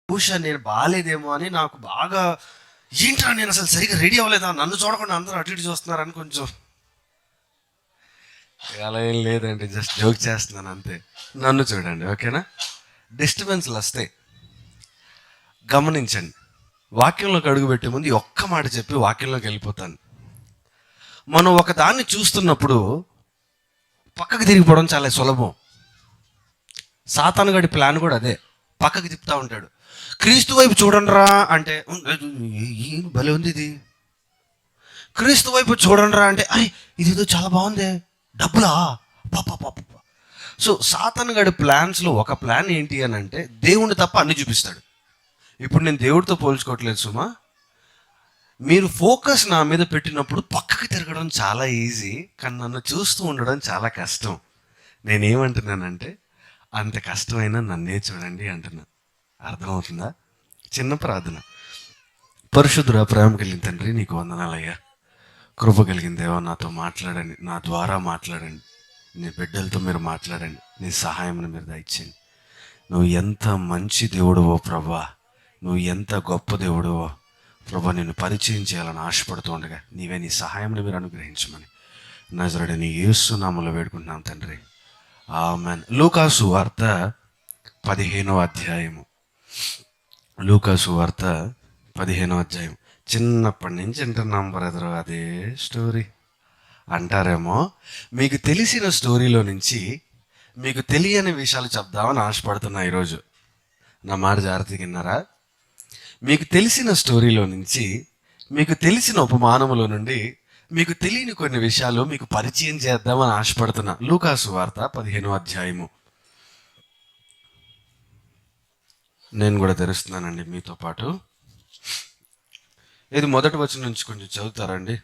బహుశా నేను బాగాలేదేమో అని నాకు బాగా, ఏంట్రా నేను అసలు సరిగ్గా రెడీ అవ్వలేదా, నన్ను చూడకుండా అందరూ అటు ఇటు చూస్తున్నారని కొంచెం. అలా ఏం లేదండి, జస్ట్ జోక్ చేస్తున్నాను అంతే. నన్ను చూడండి, ఓకేనా? డిస్టర్బెన్స్లు వస్తాయి, గమనించండి. వాక్యంలోకి అడుగు పెట్టే ముందు ఈ ఒక్క మాట చెప్పి వాక్యంలోకి వెళ్ళిపోతాను. మనం ఒక దాన్ని చూస్తున్నప్పుడు పక్కకి తిరిగిపోవడం చాలా సులభం. సాతాను గడి ప్లాన్ కూడా అదే, పక్కకి తిప్పుతూ ఉంటాడు. క్రీస్తు వైపు చూడండిరా అంటే ఏం భలే ఉంది ఇది. క్రీస్తు వైపు చూడండిరా అంటే అరే ఇదేదో చాలా బాగుంది, డబ్బులా పాప. సో సాతాను గడి ప్లాన్స్లో ఒక ప్లాన్ ఏంటి అని అంటే దేవుణ్ణి తప్ప అన్ని చూపిస్తాడు. ఇప్పుడు నేను దేవుడితో పోల్చుకోవట్లేదు సుమా, మీరు ఫోకస్ నా మీద పెట్టినప్పుడు పక్కకి తిరగడం చాలా ఈజీ, కానీ నన్ను చూస్తూ ఉండడం చాలా కష్టం. నేనేమంటున్నానంటే అంత కష్టమైనా నన్నే చూడండి అంటున్నా. అర్థమవుతుందా? చిన్న ప్రార్థన. పరిశుద్ధుడా, ప్రేమ కలిగిన తండ్రి, నీకు వందనాలయ్యా. కృప కలిగిన దేవా, నాతో మాట్లాడండి, నా ద్వారా మాట్లాడండి, నీ బిడ్డలతో మీరు మాట్లాడండి, నీ సహాయం మీరు దయచేయండి. నువ్వు ఎంత మంచి దేవుడువో ప్రభా, నువ్వు ఎంత గొప్ప దేవుడువో ప్రభా, నేను పరిచయం చేయాలని ఆశపడుతూ ఉండగా నీవే నీ సహాయం మీరు అనుగ్రహించమని నజరేయుడైన యేసు నామములో వేడుకుంటున్నాం తండ్రి, ఆమేన్. లూకాసు వార్త 15వ అధ్యాయము. లూకాసు వార్త 15వ అధ్యాయం. చిన్నప్పటి నుంచి వింటున్నాం బ్రదర్, అదే స్టోరీ అంటారేమో. మీకు తెలిసిన స్టోరీలో నుంచి మీకు తెలియని విషయాలు చెప్దామని ఆశపడుతున్నా ఈరోజు. నా మాట జాగ్రత్తగా విన్నారా? మీకు తెలిసిన స్టోరీలో నుంచి, మీకు తెలిసిన ఉపమానములో నుండి మీకు తెలియని కొన్ని విషయాలు మీకు పరిచయం చేద్దామని ఆశపడుతున్నా. లూకాసు వార్త 15వ అధ్యాయము. నేను కూడా తెరుస్తున్నానండి మీతో పాటు. ఇది మొదటి వచనం నుంచి కొంచెం చదువుతారండి.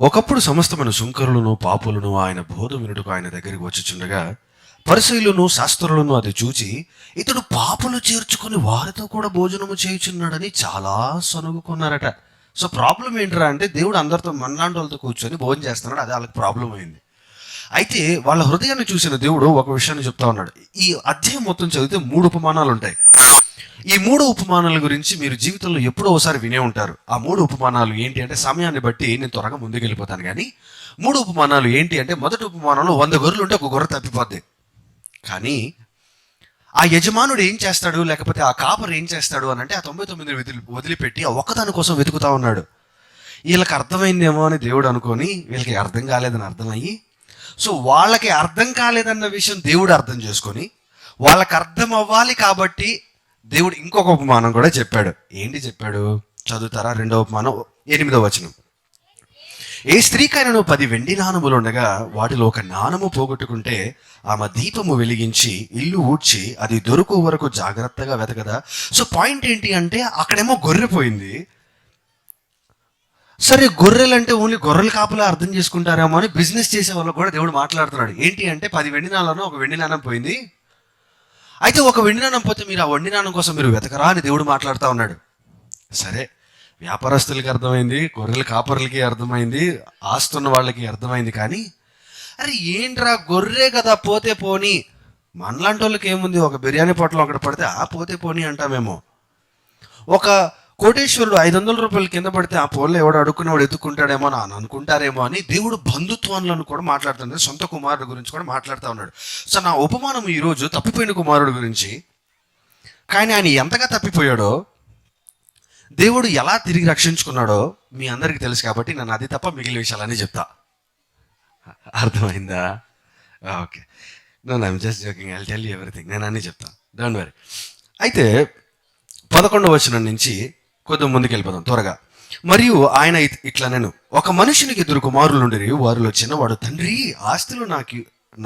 ఒకప్పుడు సమస్తమైన సుంకరులను పాపులను ఆయన బోధ వినుటకు ఆయన దగ్గరికి వచ్చుచుండగా పరిసయ్యులను శాస్త్రులను అది చూచి ఇతడు పాపులు చేర్చుకుని వారితో కూడా భోజనము చేయుచున్నాడని చాలా సనుగుకున్నారట. సో ప్రాబ్లం ఏంటరా అంటే దేవుడు అందరితో మనలాంటి వాళ్ళతో కూర్చొని భోజనం చేస్తున్నాడు, అది వాళ్ళకి ప్రాబ్లం అయింది. అయితే వాళ్ళ హృదయాన్ని చూసిన దేవుడు ఒక విషయాన్ని చెప్తా ఉన్నాడు. ఈ అధ్యాయం మొత్తం చదివితే 3 ఉపమానాలు ఉంటాయి. ఈ 3 ఉపమానాల గురించి మీరు జీవితంలో ఎప్పుడో ఒకసారి వినే ఉంటారు. ఆ 3 ఉపమానాలు ఏంటి అంటే, సమయాన్ని బట్టి నేను త్వరగా ముందుకెళ్ళిపోతాను కానీ 3 ఉపమానాలు ఏంటి అంటే, మొదటి ఉపమానంలో 100 గొర్రెలు ఉంటే ఒక గొర్రె తప్పిపోద్ది. కానీ ఆ యజమానుడు ఏం చేస్తాడు, లేకపోతే ఆ కాపరు ఏం చేస్తాడు అని అంటే ఆ 99 వదిలిపెట్టి ఆ ఒక్కదాని కోసం వెతుకుతా ఉన్నాడు. వీళ్ళకి అర్థమైందేమో అని దేవుడు అనుకొని వీళ్ళకి అర్థం కాలేదని అర్థమయ్యి, సో వాళ్ళకి అర్థం కాలేదన్న విషయం దేవుడు అర్థం చేసుకొని వాళ్ళకి అర్థం అవ్వాలి కాబట్టి దేవుడు ఇంకొక ఉపమానం కూడా చెప్పాడు. ఏంటి చెప్పాడు చదువుతారా? 2వ ఉపమానం 8వ వచనం. ఏ స్త్రీకైనను 10 వెండి నాణములు ఉండగా వాటిలో ఒక నాణము పోగొట్టుకుంటే ఆమె దీపము వెలిగించి ఇల్లు ఊడ్చి అది దొరుకు వరకు జాగ్రత్తగా వెతకదా. సో పాయింట్ ఏంటి అంటే, అక్కడేమో గొర్రె పోయింది. సరే, గొర్రెలంటే ఓన్లీ గొర్రెల కాపులా అర్థం చేసుకుంటారేమో అని బిజినెస్ చేసే వాళ్ళకు కూడా దేవుడు మాట్లాడుతున్నాడు. ఏంటి అంటే 10 వెండి నాణాలను ఒక వెండి నాణం పోయింది. అయితే ఒక వెండి నాణం పోతే మీరు ఆ వెండి నాణం కోసం మీరు వెతకరా అని దేవుడు మాట్లాడుతూ ఉన్నాడు. సరే, వ్యాపారస్తులకి అర్థమైంది, గొర్రెల కాపర్లకి అర్థమైంది, ఆస్తున్న వాళ్ళకి అర్థమైంది. కానీ అరే ఏంట్రా, గొర్రె కదా పోతే పోని, మనలాంటి వాళ్ళకి ఏముంది, ఒక బిర్యానీ పొట్టలో ఒకటి పడితే ఆ పోతే పోని అంటామేమో. ఒక కోటేశ్వరుడు 500 రూపాయలు కింద పడితే ఆ పోల్లో ఎవడు అడుక్కునేవాడు ఎత్తుక్కుంటాడేమో అని అనుకుంటారేమో అని దేవుడు బంధుత్వాలను కూడా మాట్లాడుతున్నాడు, సొంత కుమారుడు గురించి కూడా మాట్లాడుతూ ఉన్నాడు. సో నా ఉపమానం ఈరోజు తప్పిపోయిన కుమారుడు గురించి. కానీ ఆయన ఎంతగా తప్పిపోయాడో, దేవుడు ఎలా తిరిగి రక్షించుకున్నాడో మీ అందరికీ తెలుసు కాబట్టి నేను అది తప్ప మిగిలిన విషయాలన్నీ చెప్తా. అర్థమైందా? Okay, no I'm just joking, I'll tell you everything. నేను అన్నీ చెప్తాను, డోంట్ వరీ. అయితే 11వ వచనం నుంచి కొద్దిగా ముందుకు వెళ్ళిపోదాం త్వరగా. మరియు ఆయన ఇట్లా, నేను ఒక మనుషునికి 2 కుమారులు ఉండేవి. వారిలో చిన్నవాడు, తండ్రి ఆస్తిలో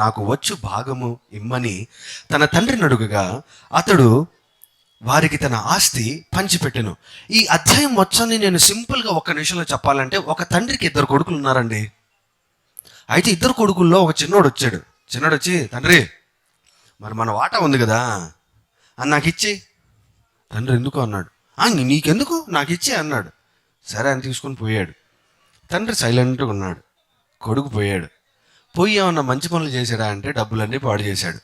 నాకు వచ్చు భాగము ఇమ్మని తన తండ్రిని అడుగగా అతడు వారికి తన ఆస్తి పంచిపెట్టెను. ఈ అధ్యాయం మొత్తాన్ని నేను సింపుల్గా 1 నిమిషంలో చెప్పాలంటే, ఒక తండ్రికి 2 కొడుకులు ఉన్నారండి. అయితే 2 కొడుకుల్లో ఒక చిన్నోడు వచ్చాడు. చిన్నోడు వచ్చి, తండ్రి మరి మన వాటా ఉంది కదా అని నాకు ఇచ్చి. తండ్రి ఎందుకు అన్నాడు. నీకెందుకు, నాకు ఇచ్చే అన్నాడు. సరే అని తీసుకొని పోయాడు. తండ్రి సైలెంట్గా ఉన్నాడు. కొడుకు పోయాడు. పోయి ఏమన్నా మంచి పనులు చేశాడా అంటే డబ్బులన్నీ పాడు చేశాడు.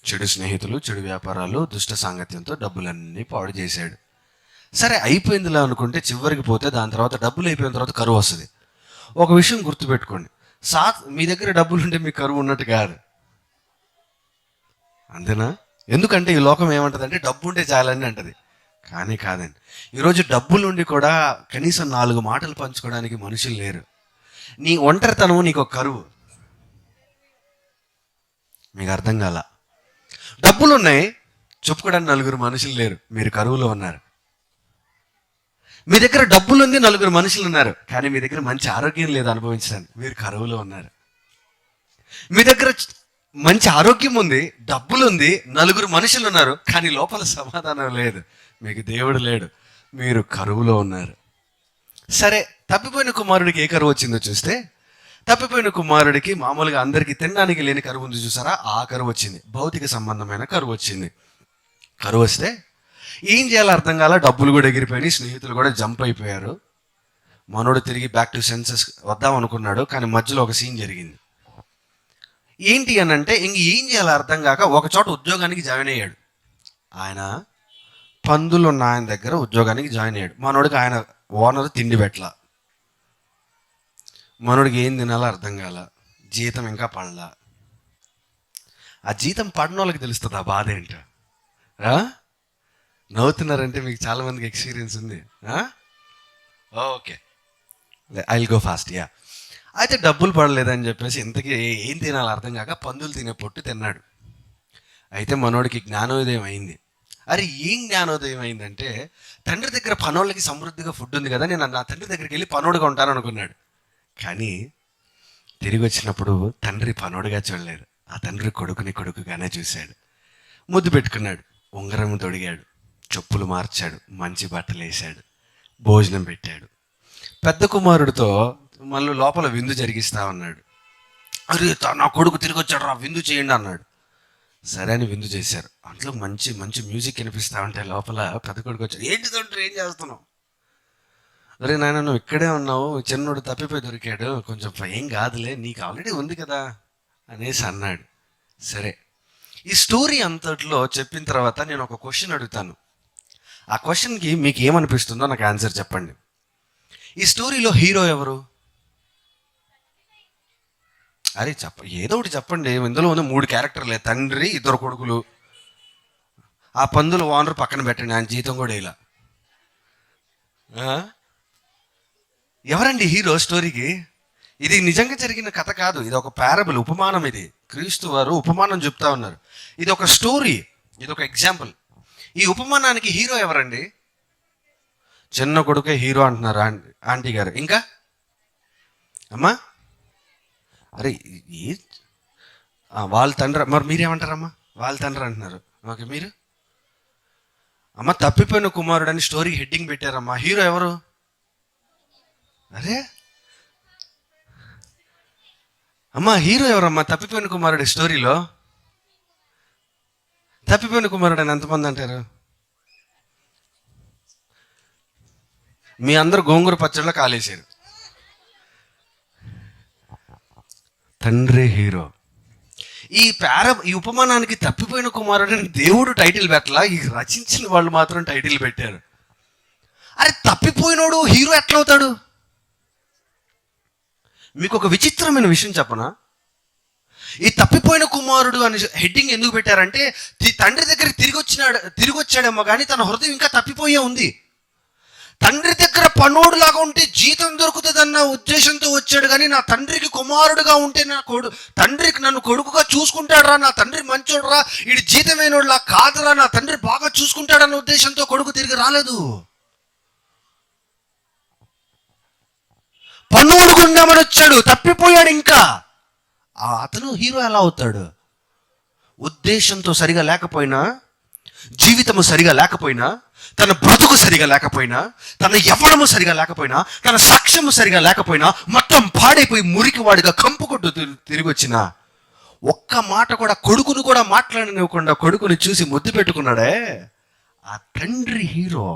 చెడు స్నేహితులు, చెడు వ్యాపారాలు, దుష్ట సాంగత్యంతో డబ్బులన్నీ పాడు చేశాడు. సరే అయిపోయిందిలా అనుకుంటే చివరికి పోతే దాని తర్వాత డబ్బులు అయిపోయిన తర్వాత కరువు వస్తుంది. ఒక విషయం గుర్తుపెట్టుకోండి, మీ దగ్గర డబ్బులు ఉంటే మీకు కరువు ఉన్నట్టు కాదు. అంతేనా? ఎందుకంటే ఈ లోకం ఏమంటదంటే డబ్బు ఉంటే చాలని అంటది. కానీ కాదండి. ఈరోజు డబ్బులుండి కూడా కనీసం 4 మాటలు పంచుకోవడానికి మనుషులు లేరు. నీ ఒంటరితనం నీకు ఒక కరువు. మీకు అర్థం కాల. డబ్బులు ఉన్నాయి, చెప్పుకోవడానికి 4 మనుషులు లేరు, మీరు కరువులో ఉన్నారు. మీ దగ్గర డబ్బులు ఉంది, 4 మనుషులు ఉన్నారు, కానీ మీ దగ్గర మంచి ఆరోగ్యం లేదు అనుభవించడానికి, మీరు కరువులో ఉన్నారు. మీ దగ్గర మంచి ఆరోగ్యం ఉంది, డబ్బులు ఉంది, 4 మనుషులు ఉన్నారు, కానీ లోపల సమాధానం లేదు, మీకు దేవుడు లేడు, మీరు కరువులో ఉన్నారు. సరే, తప్పిపోయిన కుమారుడికి ఏ కరువు వచ్చిందో చూస్తే, తప్పిపోయిన కుమారుడికి మామూలుగా అందరికీ తినడానికి లేని కరువు ఉంది చూసారా, ఆ కరువు వచ్చింది. భౌతిక సంబంధమైన కరువు వచ్చింది. కరువు వస్తే ఏం చేయాలో అర్థం కాల. డబ్బులు కూడా ఎగిరిపోయి, స్నేహితులు కూడా జంప్ అయిపోయారు. మనోడు తిరిగి బ్యాక్ టు సెన్సెస్ వద్దాం అనుకున్నాడు, కానీ మధ్యలో ఒక సీన్ జరిగింది. ఏంటి అని అంటే, ఇంక ఏం చేయాలో అర్థం కాక ఒక చోట ఉద్యోగానికి జాయిన్ అయ్యాడు. ఆయన పందులు ఉన్న ఆయన దగ్గర ఉద్యోగానికి జాయిన్ అయ్యాడు. మనోడికి ఆయన ఓనర్ తిండి పెట్టలా. మనోడికి ఏం తినాలో అర్థం కాల. జీతం ఇంకా పడలా. ఆ జీతం పడిన వాళ్ళకి తెలుస్తుంది ఆ బాధ ఏంటో. నవ్వుతున్నారంటే మీకు చాలా మందికి ఎక్స్పీరియన్స్ ఉంది. Okay, I will go fast. Yeah, అయితే డబ్బులు పడలేదని చెప్పేసి ఇంతకీ ఏం తినాలో అర్థం కాక పందులు తినే పొట్టు తిన్నాడు. అయితే మనోడికి జ్ఞానోదయం అయింది. అరే ఏం జ్ఞానోదయం అయిందంటే, తండ్రి దగ్గర పనోళ్ళకి సమృద్ధిగా ఫుడ్ ఉంది కదా, నేను నా తండ్రి దగ్గరికి వెళ్ళి పనోడుగా ఉంటాను అనుకున్నాడు. కానీ తిరిగి వచ్చినప్పుడు తండ్రి పనోడుగా చూడలేదు, ఆ తండ్రి కొడుకుని కొడుకుగానే చూశాడు. ముద్దు పెట్టుకున్నాడు, ఉంగరం తొడిగాడు, చెప్పులు మార్చాడు, మంచి బట్టలు వేసాడు, భోజనం పెట్టాడు. పెద్ద కుమారుడితో మళ్ళీ లోపల విందు జరిగిస్తా ఉన్నాడు. అరే నా కొడుకు తిరిగి వచ్చాడు రా, విందు చేయండి అన్నాడు. సరే అని విందు చేశారు. అంట్లో మంచి మంచి మ్యూజిక్ వినిపిస్తా ఉంటే లోపల పెద్ద కొడుకు వచ్చాడు. ఏంటి తండ్రి ఏం చేస్తున్నావు? అరే నాయన నువ్వు ఇక్కడే ఉన్నావు, చిన్నోడు తప్పిపోయి దొరికాడు, కొంచెం ఏం కాదులే, నీకు ఆల్రెడీ ఉంది కదా అనేసి అన్నాడు. సరే, ఈ స్టోరీ అంతట్లో చెప్పిన తర్వాత నేను ఒక క్వశ్చన్ అడుగుతాను. ఆ క్వశ్చన్కి మీకు ఏమనిపిస్తుందో నాకు ఆన్సర్ చెప్పండి. ఈ స్టోరీలో హీరో ఎవరు? అరే ఏదో ఒకటి చెప్పండి. ఇందులో ఉన్న 3 క్యారెక్టర్లే, తండ్రి, 2 కొడుకులు. ఆ పందుల ఓనర్ పక్కన పెట్టండి, ఆయన జీతం కూడా ఇలా. ఎవరండి హీరో స్టోరీకి? ఇది నిజంగా జరిగిన కథ కాదు, ఇది ఒక పారబుల్, ఉపమానం. ఇది క్రీస్తు వారు ఉపమానం చెప్తా ఉన్నారు. ఇది ఒక స్టోరీ, ఇది ఒక ఎగ్జాంపుల్. ఈ ఉపమానానికి హీరో ఎవరండి? చిన్న కొడుకే హీరో అంటున్నారు ఆంటీ గారు. ఇంకా అమ్మా, అరే వాళ్ళ తండ్రి, మరి మీరేమంటారమ్మా? వాళ్ళ తండ్రి అంటున్నారు. ఓకే, మీరు అమ్మ తప్పిపోయిన కుమారుడు అని స్టోరీకి హెడ్డింగ్ పెట్టారమ్మా. హీరో ఎవరు? అరే అమ్మా, హీరో ఎవరమ్మా తప్పిపోయిన కుమారుడు స్టోరీలో? తప్పిపోయిన కుమారుడు అని ఎంతమంది అంటారు? మీ అందరు గోంగూర పచ్చడిలో కాలేశారు. తండ్రి హీరో. ఈ ఉపమానానికి తప్పిపోయిన కుమారుడు అని దేవుడు టైటిల్ పెట్టలా, ఈ రచించిన వాళ్ళు మాత్రం టైటిల్ పెట్టారు. అరే తప్పిపోయినోడు హీరో ఎట్లా అవుతాడు? మీకు ఒక విచిత్రమైన విషయం చెప్పనా? ఈ తప్పిపోయిన కుమారుడు అని హెడ్డింగ్ ఎందుకు పెట్టారంటే, తండ్రి దగ్గరికి తిరిగి వచ్చాడేమో కానీ తన హృదయం ఇంకా తప్పిపోయే ఉంది. తండ్రి దగ్గర పనోడులాగా ఉంటే జీతం దొరుకుతుందన్న ఉద్దేశంతో వచ్చాడు, కానీ నా తండ్రికి కుమారుడుగా ఉంటే తండ్రికి నన్ను కొడుకుగా చూసుకుంటాడు రా, నా తండ్రి మంచోడు రా, వీడి జీతమైనోడులా కాదురా, నా తండ్రి బాగా చూసుకుంటాడన్న ఉద్దేశంతో కొడుకు తిరిగి రాలేదు. పనోడుగా ఉందామని వచ్చాడు, తప్పిపోయాడు. ఇంకా అతను హీరో ఎలా అవుతాడు? ఉద్దేశంతో సరిగా లేకపోయినా, జీవితము సరిగా లేకపోయినా, తన బ్రతుకు సరిగా లేకపోయినా, తన యవ్వనము సరిగా లేకపోయినా, తన సాక్ష్యము సరిగా లేకపోయినా, మొత్తం పాడైపోయి మురికి వాడిగా కంపుకొట్టు తిరిగి వచ్చిన ఒక్క మాట కూడా కొడుకును కూడా మాట్లాడనివ్వకుండా కొడుకుని చూసి ముద్దు పెట్టుకున్నాడే, ఆ తండ్రి హీరో.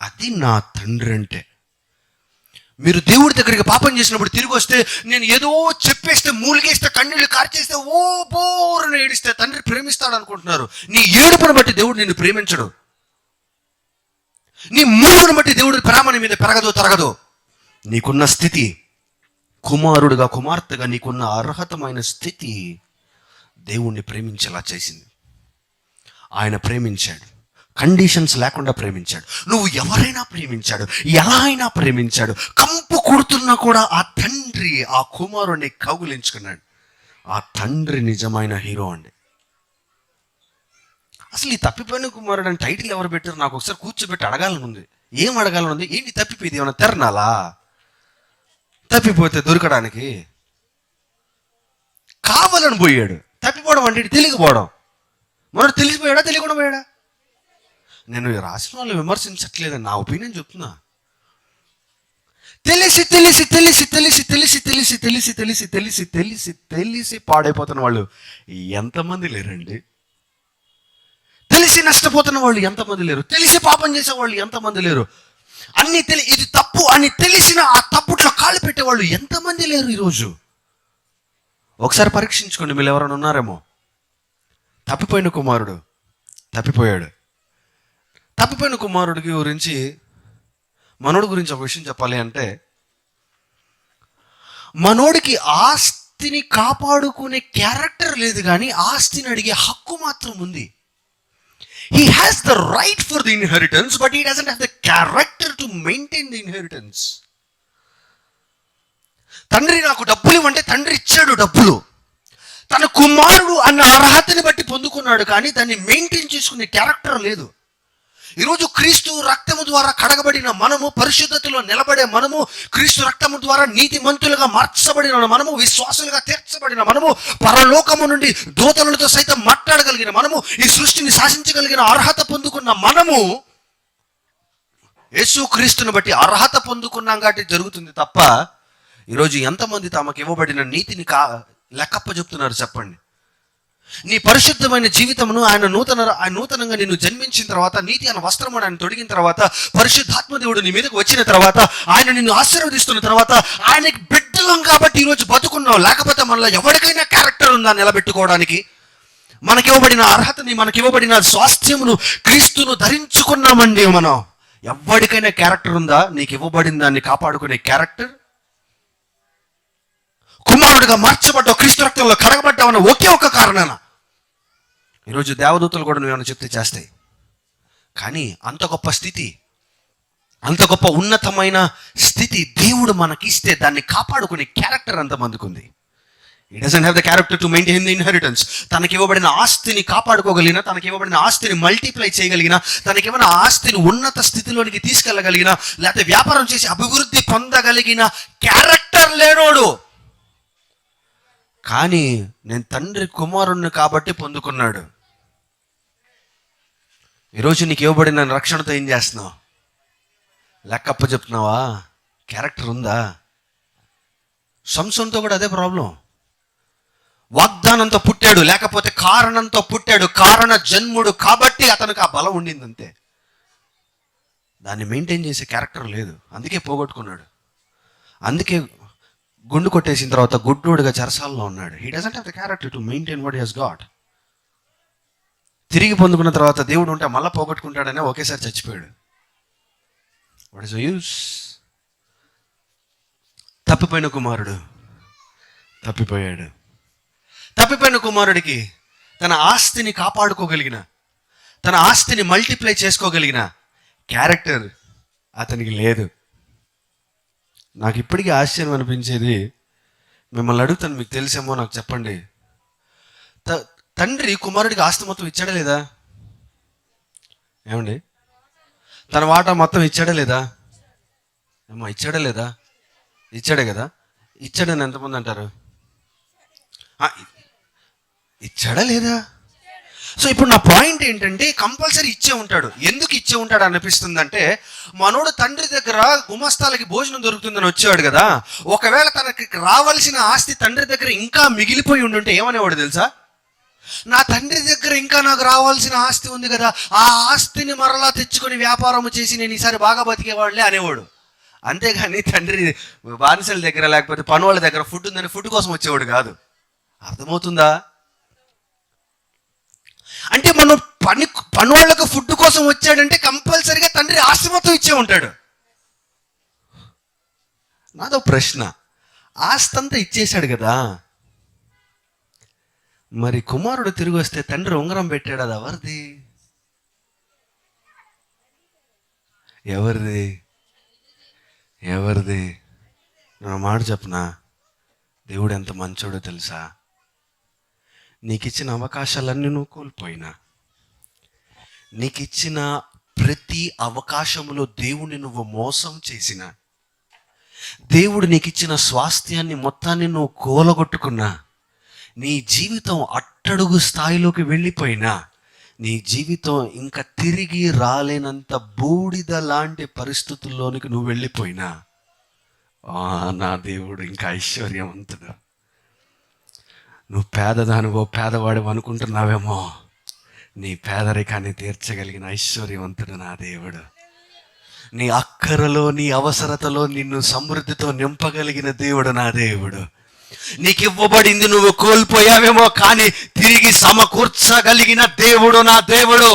అది నా తండ్రి అంటే. మీరు దేవుడి దగ్గరికి పాపం చేసినప్పుడు తిరిగి వస్తే, నేను ఏదో చెప్పేస్తే, మూలిగేస్తే, కన్నీళ్ళు కార్చేస్తే, ఓ బోరును ఏడిస్తే తండ్రి ప్రేమిస్తాడు అనుకుంటున్నారు. నీ ఏడుపును బట్టి దేవుడు నిన్ను ప్రేమించడు. నీ మూలుగును బట్టి దేవుడి ప్రేమ నీ మీద పెరగదు, తరగదు. నీకున్న స్థితి, కుమారుడుగా కుమార్తెగా నీకున్న అర్హతమైన స్థితి దేవుణ్ణి ప్రేమించేలా చేసింది. ఆయన ప్రేమించాడు, కండిషన్స్ లేకుండా ప్రేమించాడు. నువ్వు ఎవరైనా ప్రేమించాడు, ఎలా అయినా ప్రేమించాడు. కంపు కొడుతున్నా కూడా ఆ తండ్రి ఆ కుమారుడిని కౌగులించుకున్నాడు. ఆ తండ్రి నిజమైన హీరో అండి. అసలు ఈ తప్పిపోయిన కుమారుడు అని టైటిల్ ఎవరు పెట్టారు? నాకు ఒకసారి కూర్చోబెట్టి అడగాలని ఉంది. ఏం అడగాలని ఉంది? ఏంటి తప్పిపోయింది? ఏమన్నా తెరణాలా? తప్పిపోతే దొరకడానికి కావాలని పోయాడు. తప్పిపోవడం అంటే తెలియకపోవడం. మనడు తెలిసిపోయాడా, తెలియకుండా పోయాడా? నేను రాసిన వాళ్ళు విమర్శించట్లేదని, నా ఒపీనియన్ చెప్తున్నా. తెలిసి తెలిసి తెలిసి తెలిసి తెలిసి తెలిసి తెలిసి తెలిసి తెలిసి తెలిసి తెలిసి పాడైపోతున్న వాళ్ళు ఎంతమంది లేరండి? తెలిసి నష్టపోతున్న వాళ్ళు ఎంతమంది లేరు? తెలిసి పాపం చేసే వాళ్ళు ఎంతమంది లేరు? అన్ని ఇది తప్పు అని తెలిసిన ఆ తప్పుట్లో కాళ్ళు పెట్టేవాళ్ళు ఎంతమంది లేరు ఈరోజు? ఒకసారి పరీక్షించుకోండి. మీరు ఎవరైనా ఉన్నారేమో. తప్పిపోయిన కుమారుడు తప్పిపోయాడు. తప్పిపోయిన కుమారుడికి గురించి, మనోడి గురించి ఒక విషయం చెప్పాలి అంటే, మనోడికి ఆస్తిని కాపాడుకునే క్యారెక్టర్ లేదు, కానీ ఆస్తిని అడిగే హక్కు మాత్రం ఉంది. He has the right for the inheritance, but he doesn't have the character to maintain the inheritance. తండ్రి నాకు డబ్బులు ఇవ్వంటే తండ్రి ఇచ్చాడు డబ్బులు. తన కుమారుడు అన్న అర్హతని బట్టి పొందుకున్నాడు, కానీ దాన్ని మెయింటైన్ చేసుకునే క్యారెక్టర్ లేదు. ఈరోజు క్రీస్తు రక్తము ద్వారా కడగబడిన మనము, పరిశుద్ధతలో నిలబడే మనము, క్రీస్తు రక్తము ద్వారా నీతిమంతులుగా మార్చబడిన మనము, విశ్వాసులుగా తీర్చబడిన మనము, పరలోకము నుండి దూతలతో సైతం మాట్లాడగలిగిన మనము, ఈ సృష్టిని శాసించగలిగిన అర్హత పొందుకున్న మనము, యేసు క్రీస్తుని బట్టి అర్హత పొందుకున్నాం కాబట్టి జరుగుతుంది తప్ప, ఈరోజు ఎంతమంది తమకు ఇవ్వబడిన నీతిని లెక్కప్ప చెప్తున్నారు చెప్పండి? నీ పరిశుద్ధమైన జీవితమును ఆయన నూతనంగా నిన్ను జన్మించిన తర్వాత, నీతి అన్న వస్త్రము ఆయన తొడిగిన తర్వాత, పరిశుద్ధాత్మ దేవుడు నీ మీదకు వచ్చిన తర్వాత, ఆయన నిన్ను ఆశీర్వదిస్తున్న తర్వాత, ఆయనకి బిడ్డలం కాబట్టి ఈరోజు బతుకున్నావు. లేకపోతే మనలో ఎవరికైనా క్యారెక్టర్ ఉందా నిలబెట్టుకోవడానికి? మనకివ్వబడిన అర్హతని, మనకివ్వబడిన స్వాస్థ్యమును, క్రీస్తును ధరించుకున్నామండి. మనం ఎవరికైనా క్యారెక్టర్ ఉందా? నీకు ఇవ్వబడిన దాన్ని కాపాడుకునే క్యారెక్టర్? కుమారుడిగా మార్చబడ్డావు, క్రీస్తు రక్తంలో కడగబడ్డావు అన్న ఒకే ఒక కారణాన ఈరోజు దేవదూతలు కూడా నువ్వేమైనా చెప్తే చేస్తాయి. కానీ అంత గొప్ప స్థితి, అంత గొప్ప ఉన్నతమైన స్థితి దేవుడు మనకిస్తే దాన్ని కాపాడుకునే క్యారెక్టర్ అంతమందికి ఉంది. He doesn't have the character to maintain the inheritance. తనకి ఇవ్వబడిన ఆస్తిని కాపాడుకోగలిగిన, తనకి ఇవ్వబడిన ఆస్తిని మల్టిప్లై చేయగలిగిన, తనకి ఇవ్వబడిన ఆస్తిని ఉన్నత స్థితిలోనికి తీసుకెళ్ళగలిగిన, లేకపోతే వ్యాపారం చేసి అభివృద్ధి పొందగలిగిన క్యారెక్టర్ లేనోడు. కానీ నేను తండ్రి కుమారుణ్ణి కాబట్టి పొందుకున్నాడు. ఈరోజు నీకు ఇవ్వబడిన రక్షణతో ఏం చేస్తున్నావు? లెక్కప్ప చెప్తున్నావా? క్యారెక్టర్ ఉందా? సంసోనుతో కూడా అదే ప్రాబ్లం. వాగ్దానంతో పుట్టాడు, లేకపోతే కారణంతో పుట్టాడు. కారణ జన్ముడు కాబట్టి అతనికి ఆ బలం ఉండింది అంతే. దాన్ని మెయింటైన్ చేసే క్యారెక్టర్ లేదు, అందుకే పోగొట్టుకున్నాడు. అందుకే గుండు కొట్టేసిన తర్వాత గుడ్డోడుగా చెరసాలలో ఉన్నాడు. He doesn't have the character to maintain what he has got. తిరిగి పొందుకున్న తర్వాత దేవుడు ఉంటే మళ్ళీ పోగొట్టుకుంటాడనే ఒకేసారి చచ్చిపోయాడు. What is the use? తప్పిపోయిన కుమారుడు తప్పిపోయాడు. తప్పిపోయిన కుమారుడికి తన ఆస్తిని కాపాడుకోగలిగిన, తన ఆస్తిని మల్టిప్లై చేసుకోగలిగిన క్యారెక్టర్ అతనికి లేదు. నాకు ఇప్పటికీ ఆశ్చర్యం అనిపించేది, మిమ్మల్ని అడుగుతాను, మీకు తెలిసేమో నాకు చెప్పండి. తండ్రి కుమారుడికి ఆస్తి మొత్తం ఇచ్చాడా లేదా? ఏమండి, తన వాటా మొత్తం ఇచ్చాడా లేదా? ఏమో ఇచ్చాడా లేదా? ఇచ్చాడే కదా. ఇచ్చాడని ఎంతమంది అంటారు? ఇచ్చాడా లేదా? సో ఇప్పుడు నా పాయింట్ ఏంటంటే, కంపల్సరీ ఇచ్చే ఉంటాడు. ఎందుకు ఇచ్చే ఉంటాడు అనిపిస్తుందంటే, మనోడు తండ్రి దగ్గర గుమస్తాలకి భోజనం దొరుకుతుందని వచ్చేవాడు కదా. ఒకవేళ తనకి రావాల్సిన ఆస్తి తండ్రి దగ్గర ఇంకా మిగిలిపోయి ఉండుంటే ఏమనేవాడు తెలుసా? నా తండ్రి దగ్గర ఇంకా నాకు రావాల్సిన ఆస్తి ఉంది కదా, ఆ ఆస్తిని మరలా తెచ్చుకొని వ్యాపారం చేసి నేను ఈసారి బాగా బతికేవాడులే అనేవాడు. అంతేగాని తండ్రి బానిసల దగ్గర లేకపోతే పని వాళ్ళ దగ్గర ఫుడ్ ఉందని ఫుడ్ కోసం వచ్చేవాడు కాదు. అర్థమవుతుందా? అంటే మనం పని వాళ్ళకు ఫుడ్ కోసం వచ్చాడంటే కంపల్సరిగా తండ్రి ఆస్తి మొత్తం ఇచ్చే ఉంటాడు. నాదో ప్రశ్న, ఆస్తి అంతా ఇచ్చేశాడు కదా, మరి కుమారుడు తిరిగి వస్తే తండ్రి ఉంగరం పెట్టాడు, అది ఎవరిది? ఎవరిది? ఎవరిది? నేను మాట చెప్పనా, దేవుడు ఎంత మంచోడో తెలుసా? నీకు ఇచ్చిన అవకాశాలన్నీ నువ్వు కోల్పోయినా, నీకు ఇచ్చిన ప్రతి అవకాశంలో దేవుణ్ణి నువ్వు మోసం చేసినా, దేవుడు నీకు ఇచ్చిన స్వాస్థ్యాన్ని మొత్తాన్ని నువ్వు కూలగొట్టుకున్నా, నీ జీవితం అట్టడుగు స్థాయిలోకి వెళ్ళిపోయినా, నీ జీవితం ఇంకా తిరిగి రాలేనంత బూడిద లాంటి పరిస్థితుల్లోనికి నువ్వు వెళ్ళిపోయినా, నా దేవుడు ఇంకా ఐశ్వర్యవంతుడు. నువ్వు పేదవాడు అనుకుంటున్నావేమో, నీ పేదరికాన్ని తీర్చగలిగిన ఐశ్వర్యవంతుడు నా దేవుడు. నీ అక్కరలో, నీ అవసరతలో నిన్ను సమృద్ధితో నింపగలిగిన దేవుడు నా దేవుడు. నీకు ఇవ్వబడింది నువ్వు కోల్పోయావేమో, కానీ తిరిగి సమకూర్చగలిగిన దేవుడు నా దేవుడు.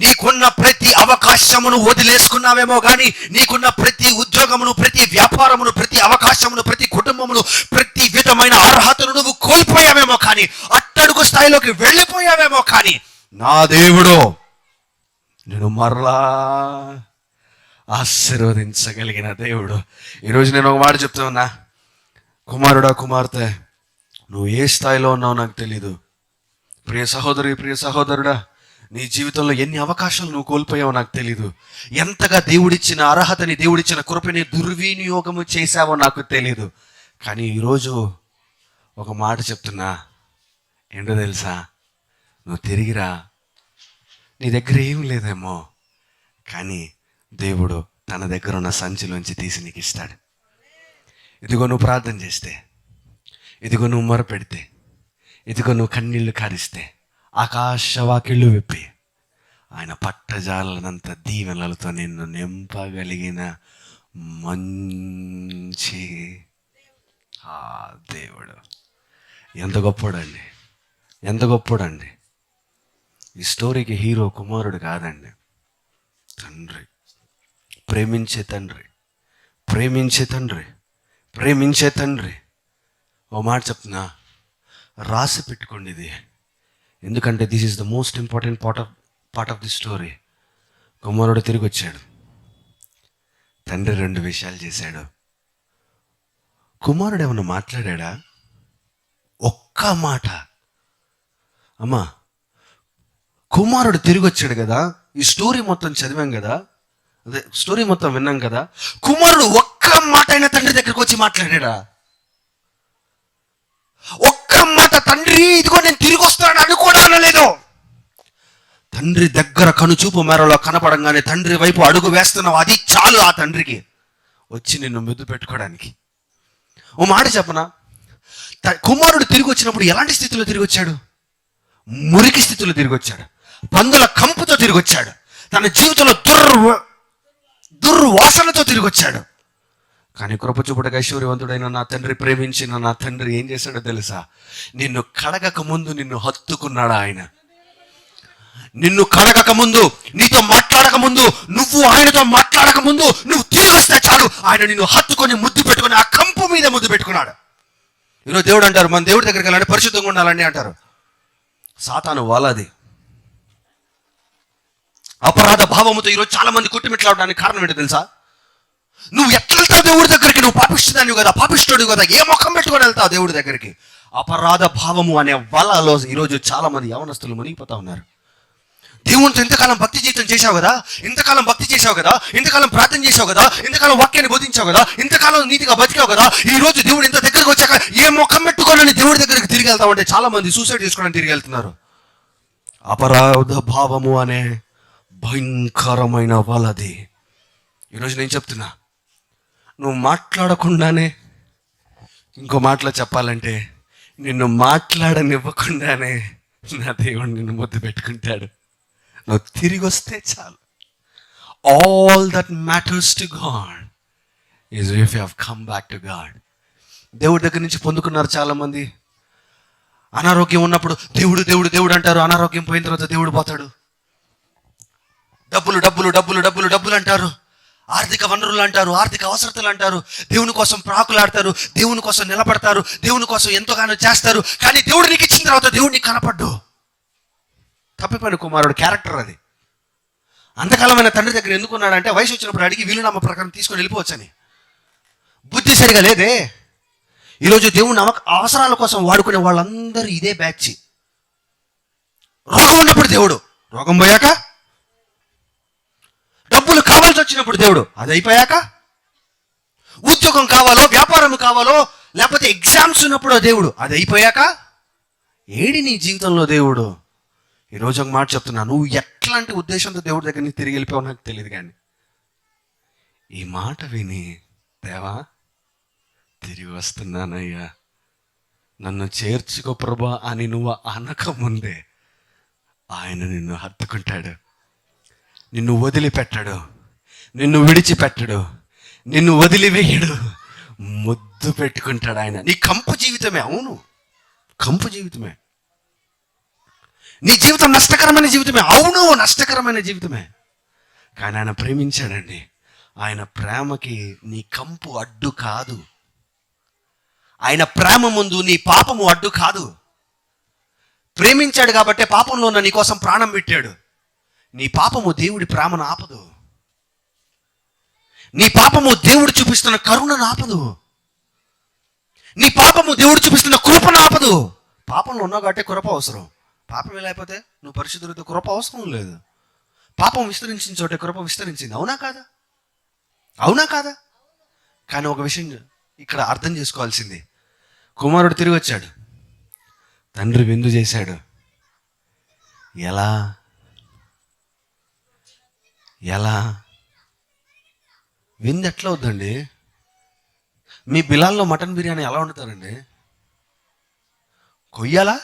నీకున్న ప్రతి అవకాశమును వదిలేసుకున్నావేమో, కానీ నీకున్న ప్రతి ఉద్యోగమును, ప్రతి వ్యాపారమును, ప్రతి అవకాశమును, ప్రతి కుటుంబమును, ప్రతి విధమైన అర్హతను నువ్వు కోల్పోయావేమో, కానీ అట్టడుగు స్థాయిలోకి వెళ్ళిపోయావేమో, కానీ నా దేవుడు నేను మరలా ఆశీర్వదించగలిగిన దేవుడు. ఈరోజు నేను ఒక మాట చెప్తున్నా, కుమారుడా, కుమార్తె, నువ్వు ఏ స్థాయిలో ఉన్నావు నాకు తెలీదు. ప్రియ సహోదరి, ప్రియ సహోదరుడా, నీ జీవితంలో ఎన్ని అవకాశాలు నువ్వు కోల్పోయావో నాకు తెలీదు. ఎంతగా దేవుడిచ్చిన అర్హతని, దేవుడిచ్చిన కృపని దుర్వినియోగము చేశావో నాకు తెలీదు. కానీ ఈరోజు ఒక మాట చెప్తున్నా, ఏంటో తెలుసా? నువ్వు తిరిగిరా. నీ దగ్గర ఏం లేదేమో, కానీ దేవుడు తన దగ్గర ఉన్న సంచిలోంచి తీసి నీకు ఇస్తాడు. ఇదిగో నువ్వు ప్రార్థన చేస్తే, ఇదిగో నువ్వు మొరపెడితే, ఇదిగో నువ్వు కన్నీళ్లు కారిస్తే, ఆకాశవాకిళ్ళు విప్పి ఆయన పట్టజాలనంత దీవెనలతో నిన్ను నింపగలిగిన మంచి దేవుడు. ఎంత గొప్పోడండి, ఎంత గొప్పోడండి. ఈ స్టోరీకి హీరో కుమారుడు కాదండి, తండ్రి. ప్రేమించే తండ్రి, ప్రేమించే తండ్రి, ప్రేమించే తండ్రి. ఓ మాట చెప్తున్నా, రాసి పెట్టుకోండి ఇది, ఎందుకంటే this is the most important part of the story. కుమారుడు తిరిగి వచ్చాడు, తండ్రి 2 విషయాలు చేశాడు. కుమారుడు ఏమన్నా మాట్లాడా? ఒక్క మాట. అమ్మా, కుమారుడు తిరిగి వచ్చాడు కదా, ఈ స్టోరీ మొత్తం చదివాం కదా, అదే స్టోరీ మొత్తం విన్నాం కదా, కుమారుడు ఒక్క మాట అయినా తండ్రి దగ్గరికి వచ్చి మాట్లాడా? ఒక్క మాట, తండ్రి ఇదిగో నేను తిరిగి వస్తాను అని కూడా అనలేదు. తండ్రి దగ్గర కనుచూపు మేరలో కనపడంగానే తండ్రి వైపు అడుగు వేస్తున్నావు, అది చాలు ఆ తండ్రికి వచ్చి నిన్ను ముద్దు పెట్టుకోవడానికి. ఓ మాట చెప్పనా, కుమారుడు తిరిగి వచ్చినప్పుడు ఎలాంటి స్థితిలో తిరిగి వచ్చాడు? మురికి స్థితిలో తిరిగి వచ్చాడు, పందుల కంపుతో తిరిగి వచ్చాడు, తన జీవితంలో దుర్వాసనతో తిరిగి వచ్చాడు. కానీ కృపచూపుటకు ఐశ్వర్యవంతుడైన నా తండ్రి, ప్రేమించిన నా తండ్రి ఏం చేశాడో తెలుసా? నిన్ను కడగక ముందు నిన్ను హత్తుకున్నాడు ఆయన. నిన్ను కడగక ముందు, నీతో మాట్లాడక ముందు, నువ్వు ఆయనతో మాట్లాడక ముందు, నువ్వు తిరిగి వస్తే చాలు ఆయన నిన్ను హత్తుకొని ముద్దు పెట్టుకొని ఆ కంపు మీద ముద్దు పెట్టుకున్నాడు. ఈరోజు దేవుడు అంటారు, మన దేవుడి దగ్గరికి వెళ్ళాలంటే పరిశుద్ధంగా ఉండాలండి అంటారు. సాతాను వాళ్ళది. అపరాధ భావముతో ఈరోజు చాలా మంది కుట్టుమిట్లాడడానికి కారణం ఏంటో తెలుసా? నువ్వు ఎట్లా వెళ్తావు దేవుడి దగ్గరికి? నువ్వు పాపిస్తుదానివి కదా, పాపిస్తుడు కదా, ఏ ముఖం పెట్టుకొని వెళ్తావు దేవుడి దగ్గరికి? అపరాధ భావము అనే వలలో ఈరోజు చాలా మంది యవనస్తులు మునిగిపోతా ఉన్నారు. దేవునితో ఇంతకాలం భక్తి జీవితం చేశావు కదా, ఇంతకాలం భక్తి చేశావు కదా, ఇంతకాలం ప్రార్థన చేశావు కదా, ఇంతకాలం వాక్యాన్ని బోధించావు కదా, ఇంతకాలం నీతిగా బతికావు కదా, ఈ రోజు దేవుడు ఇంత దగ్గరకు వచ్చాక ఏ ముఖం పెట్టుకోనని దేవుడి దగ్గరికి తిరిగి వెళ్తామంటే చాలా మంది సూసైడ్ చేసుకోవడానికి తిరిగి వెళ్తున్నారు. అపరాధ భావము అనే భయంకరమైన వలది. ఈరోజు నేను చెప్తున్నా, నువ్వు మాట్లాడకుండానే, ఇంకో మాటలో చెప్పాలంటే నిన్ను మాట్లాడనివ్వకుండానే నా దేవుడు నిన్ను ముద్దు పెట్టుకుంటాడు. నువ్వు తిరిగి వస్తే చాలు. All that matters to God is if you have come back to God. దేవుడి దగ్గర నుంచి పొందుకున్నారు చాలామంది. అనారోగ్యం ఉన్నప్పుడు దేవుడు దేవుడు దేవుడు అంటారు, అనారోగ్యం పోయిన తర్వాత దేవుడు పోతాడు. డబ్బులు డబ్బులు డబ్బులు డబ్బులు డబ్బులు అంటారు, ఆర్థిక వనరులు అంటారు, ఆర్థిక అవసరతలు అంటారు, దేవుని కోసం ప్రాకులాడతారు, దేవుని కోసం నిలబడతారు, దేవుని కోసం ఎంతోగానో చేస్తారు. కానీ దేవుడు నీకు ఇచ్చిన తర్వాత దేవుడు నీకు కనపడ్డు. తప్పిపోయిన కుమారుడు క్యారెక్టర్ అది. అంతకాలమైన తండ్రి దగ్గర ఎందుకున్నాడంటే వయసు వచ్చినప్పుడు అడిగి వీలునామా ప్రకారం తీసుకొని వెళ్ళిపోవచ్చని. బుద్ధి సరిగా లేదే. ఈరోజు దేవుని అవసరాల కోసం వాడుకునే వాళ్ళందరూ ఇదే బ్యాచ్. రోగం ఉన్నప్పుడు దేవుడు, రోగం పోయాక డబ్బులు కావాల్సి వచ్చినప్పుడు దేవుడు, అది అయిపోయాక ఉద్యోగం కావాలో వ్యాపారం కావాలో లేకపోతే ఎగ్జామ్స్ ఉన్నప్పుడు దేవుడు, అది అయిపోయాక ఏడి నీ జీవితంలో దేవుడు. ఈరోజు ఒక మాట చెప్తున్నా, నువ్వు ఎట్లాంటి ఉద్దేశంతో దేవుడి దగ్గర నుంచి తిరిగి వెళ్ళిపోవో నాకు తెలియదు, కానీ ఈ మాట విని దేవా తిరిగి వస్తున్నానయ్యా, నన్ను చేర్చుకో ప్రభా అని నువ్వు అనకముందే ఆయన నిన్ను హత్తుకుంటాడు, నిన్ను వదిలిపెట్టాడు, నిన్ను విడిచిపెట్టడు, నిన్ను వదిలివేయడు, ముద్దు పెట్టుకుంటాడు ఆయన. నీ కంపు జీవితమే, అవును కంపు జీవితమే. నీ జీవితం నష్టకరమైన జీవితమే, అవును నష్టకరమైన జీవితమే. కానీ ఆయన ప్రేమించాడండి. ఆయన ప్రేమకి నీ కంపు అడ్డు కాదు. ఆయన ప్రేమ ముందు నీ పాపము అడ్డు కాదు. ప్రేమించాడు కాబట్టి పాపంలో ఉన్న నీ కోసం ప్రాణం పెట్టాడు. నీ పాపము దేవుడి ప్రేమను ఆపదు. నీ పాపము దేవుడు చూపిస్తున్న కరుణను ఆపదు. నీ పాపము దేవుడు చూపిస్తున్న కృపను ఆపదు. పాపంలో ఉన్నావు కాబట్టి కృప అవసరం. పాపం లేకపోతే నువ్వు పరిశుద్ధుడితో కృప అవసరం లేదు. పాపం విస్తరించిన చోటే కృప విస్తరించింది, అవునా కాదా? అవునా కాదా? కానీ ఒక విషయం ఇక్కడ అర్థం చేసుకోవాల్సింది, కుమారుడు తిరిగి వచ్చాడు, తండ్రి విందు చేశాడు. ఎలా ఎలా విందు ఎట్లా అవుద్దండి? మీ బిలాల్లో మటన్ బిర్యానీ ఎలా వండుతారండి? కొయ్యాలా?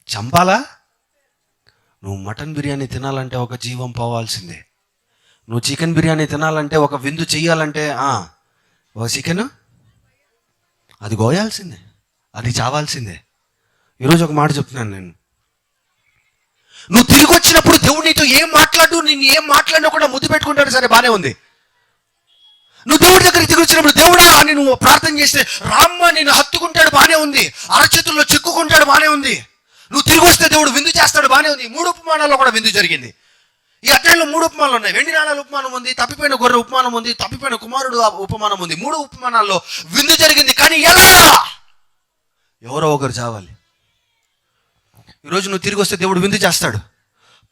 చంపాలా? నువ్వు మటన్ బిర్యానీ తినాలంటే ఒక జీవం పోవాల్సిందే. నువ్వు చికెన్ బిర్యానీ తినాలంటే, ఒక విందు చెయ్యాలంటే ఒక చికెన్ అది కోయాల్సిందే, అది చావాల్సిందే. ఈరోజు ఒక మాట చెప్తున్నాను నేను, నువ్వు తిరిగి వచ్చినప్పుడు దేవుడు నీతో ఏం మాట్లాడు, నిన్ను ఏం మాట్లాడినా కూడా ముద్దు పెట్టుకుంటాడు, సరే బానే ఉంది. నువ్వు దేవుడి దగ్గరికి తిరిగి వచ్చినప్పుడు దేవుడా అని నువ్వు ప్రార్థన చేస్తే రామ్మ నిన్ను హత్తుకుంటాడు, బానే ఉంది. అరచేతుల్లో చిక్కుకుంటాడు, బానే ఉంది. నువ్వు తిరిగి వస్తే దేవుడు విందు చేస్తాడు, బానే ఉంది. 3 ఉపమానాల్లో కూడా విందు జరిగింది. ఈ అధ్యాయంలో 3 ఉపమానాలు ఉన్నాయి. వెండి నాణాల ఉపమానం ఉంది, తప్పిపోయిన గొర్రె ఉపమానం ఉంది, తప్పిపోయిన కుమారుడు ఉపమానం ఉంది. 3 ఉపమానాల్లో విందు జరిగింది. కానీ ఎలా? ఎవరో ఒకరు చావాలి. ఈరోజు నువ్వు తిరిగి వస్తే దేవుడు విందు చేస్తాడు.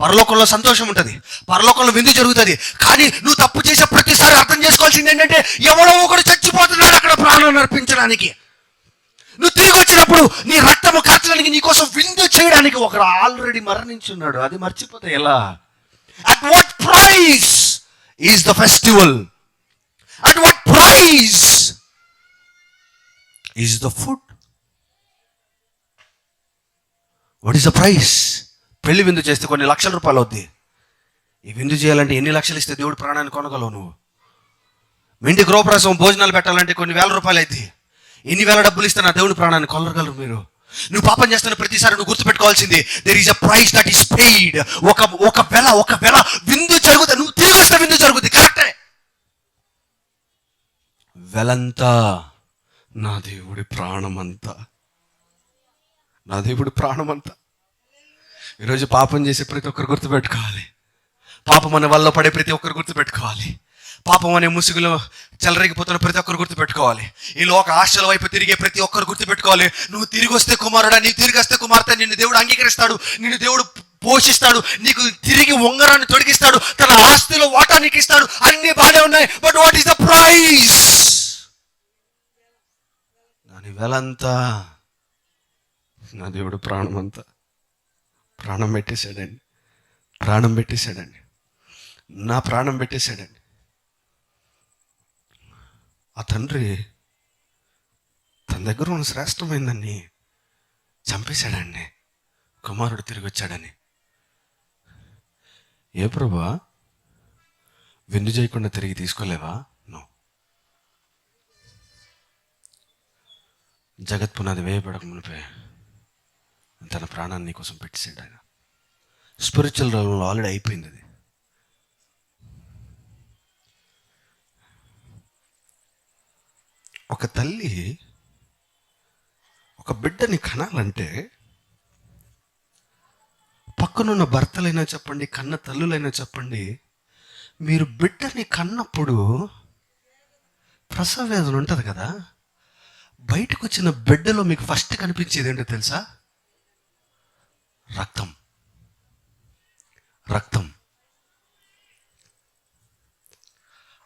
పరలోకంలో సంతోషం ఉంటుంది, పరలోకంలో విందు జరుగుతుంది. కానీ నువ్వు తప్పు చేసే ప్రతిసారి అర్థం చేసుకోవాల్సింది ఏంటంటే, ఎవడో ఒకడు చచ్చిపోతున్నాడు అక్కడ ప్రాణం అర్పించడానికి. నువ్వు తిరిగి వచ్చినప్పుడు నీ రక్తము కార్చడానికి, నీ కోసం విందు చేయడానికి ఒకడు ఆల్రెడీ మరణించున్నాడు. అది మర్చిపోతే ఎలా? At what price is the festival? At what price is the food? What is the price? పెళ్లి విందు చేస్తే కొన్ని లక్షల రూపాయలు అవుద్ది. ఈ విందు చేయాలంటే ఎన్ని లక్షలు ఇస్తే దేవుడు ప్రాణాన్ని కొనగలవు నువ్వు? మీ ఇంటి గృహప్రవేశం భోజనాలు పెట్టాలంటే కొన్ని వేల రూపాయలు అవుతాయి. ఎన్ని వేల డబ్బులు ఇస్తే నా దేవుడి ప్రాణాన్ని కొనగలరు మీరు? నువ్వు పాపం చేస్తున్న ప్రతిసారి నువ్వు గుర్తుపెట్టుకోవాల్సింది, there is a price that is paid. ఒకవేళ విందు జరుగుతుంది, నువ్వు తిరిగి వస్తే విందు జరుగుతుంది, కరెక్టే. వెలంతా నా దేవుడి ప్రాణమంతా, నా దేవుడి ప్రాణమంతా. ఈరోజు పాపం చేసే ప్రతి ఒక్కరు గుర్తుపెట్టుకోవాలి. పాపం అనే వల్ల పడే ప్రతి ఒక్కరు గుర్తుపెట్టుకోవాలి. పాపం అనే ముసుగులో చెలరేగిపోతున్న ప్రతి ఒక్కరు గుర్తుపెట్టుకోవాలి. ఈ లోక ఆశల వైపు తిరిగే ప్రతి ఒక్కరు గుర్తుపెట్టుకోవాలి. నువ్వు తిరిగి వస్తే కుమారుడా, నీవు తిరిగి వస్తే కుమార్తె, నిన్ను దేవుడు అంగీకరిస్తాడు, నిన్ను దేవుడు పోషిస్తాడు, నీకు తిరిగి ఉంగరాన్ని తొడిగిస్తాడు, తన ఆస్తిలో వాటా నీకు ఇస్తాడు. అన్ని బాగానే ఉన్నాయి, but what is the price? దాని వెలంతా నా దేవుడు ప్రాణమంతా. ప్రాణం పెట్టేశాడండి, ప్రాణం పెట్టేశాడండి, నా ప్రాణం పెట్టేశాడండి. ఆ తండ్రి తన దగ్గర ఉన్న శ్రేష్టమైందని చంపేశాడండి. కుమారుడు తిరిగి వచ్చాడని. ఏ ప్రభువా, విందు చేయకుండా తిరిగి తీసుకోలేవా? నో. జగత్ పునాది వేయబడక మునిపే తన ప్రాణాన్ని నీ కోసం పెట్టేసాడు ఆయన. స్పిరిచువల్ రంగంలో ఆల్రెడీ అయిపోయింది అది. ఒక తల్లి ఒక బిడ్డని కనాలంటే పక్కనున్న భర్తలైనా చెప్పండి, కన్న తల్లులైనా చెప్పండి, మీరు బిడ్డని కన్నప్పుడు ప్రసవ వేదన ఉంటుంది కదా, బయటకు వచ్చిన బిడ్డలో మీకు ఫస్ట్ కనిపించేది ఏంటో తెలుసా? రక్తం. రక్తం.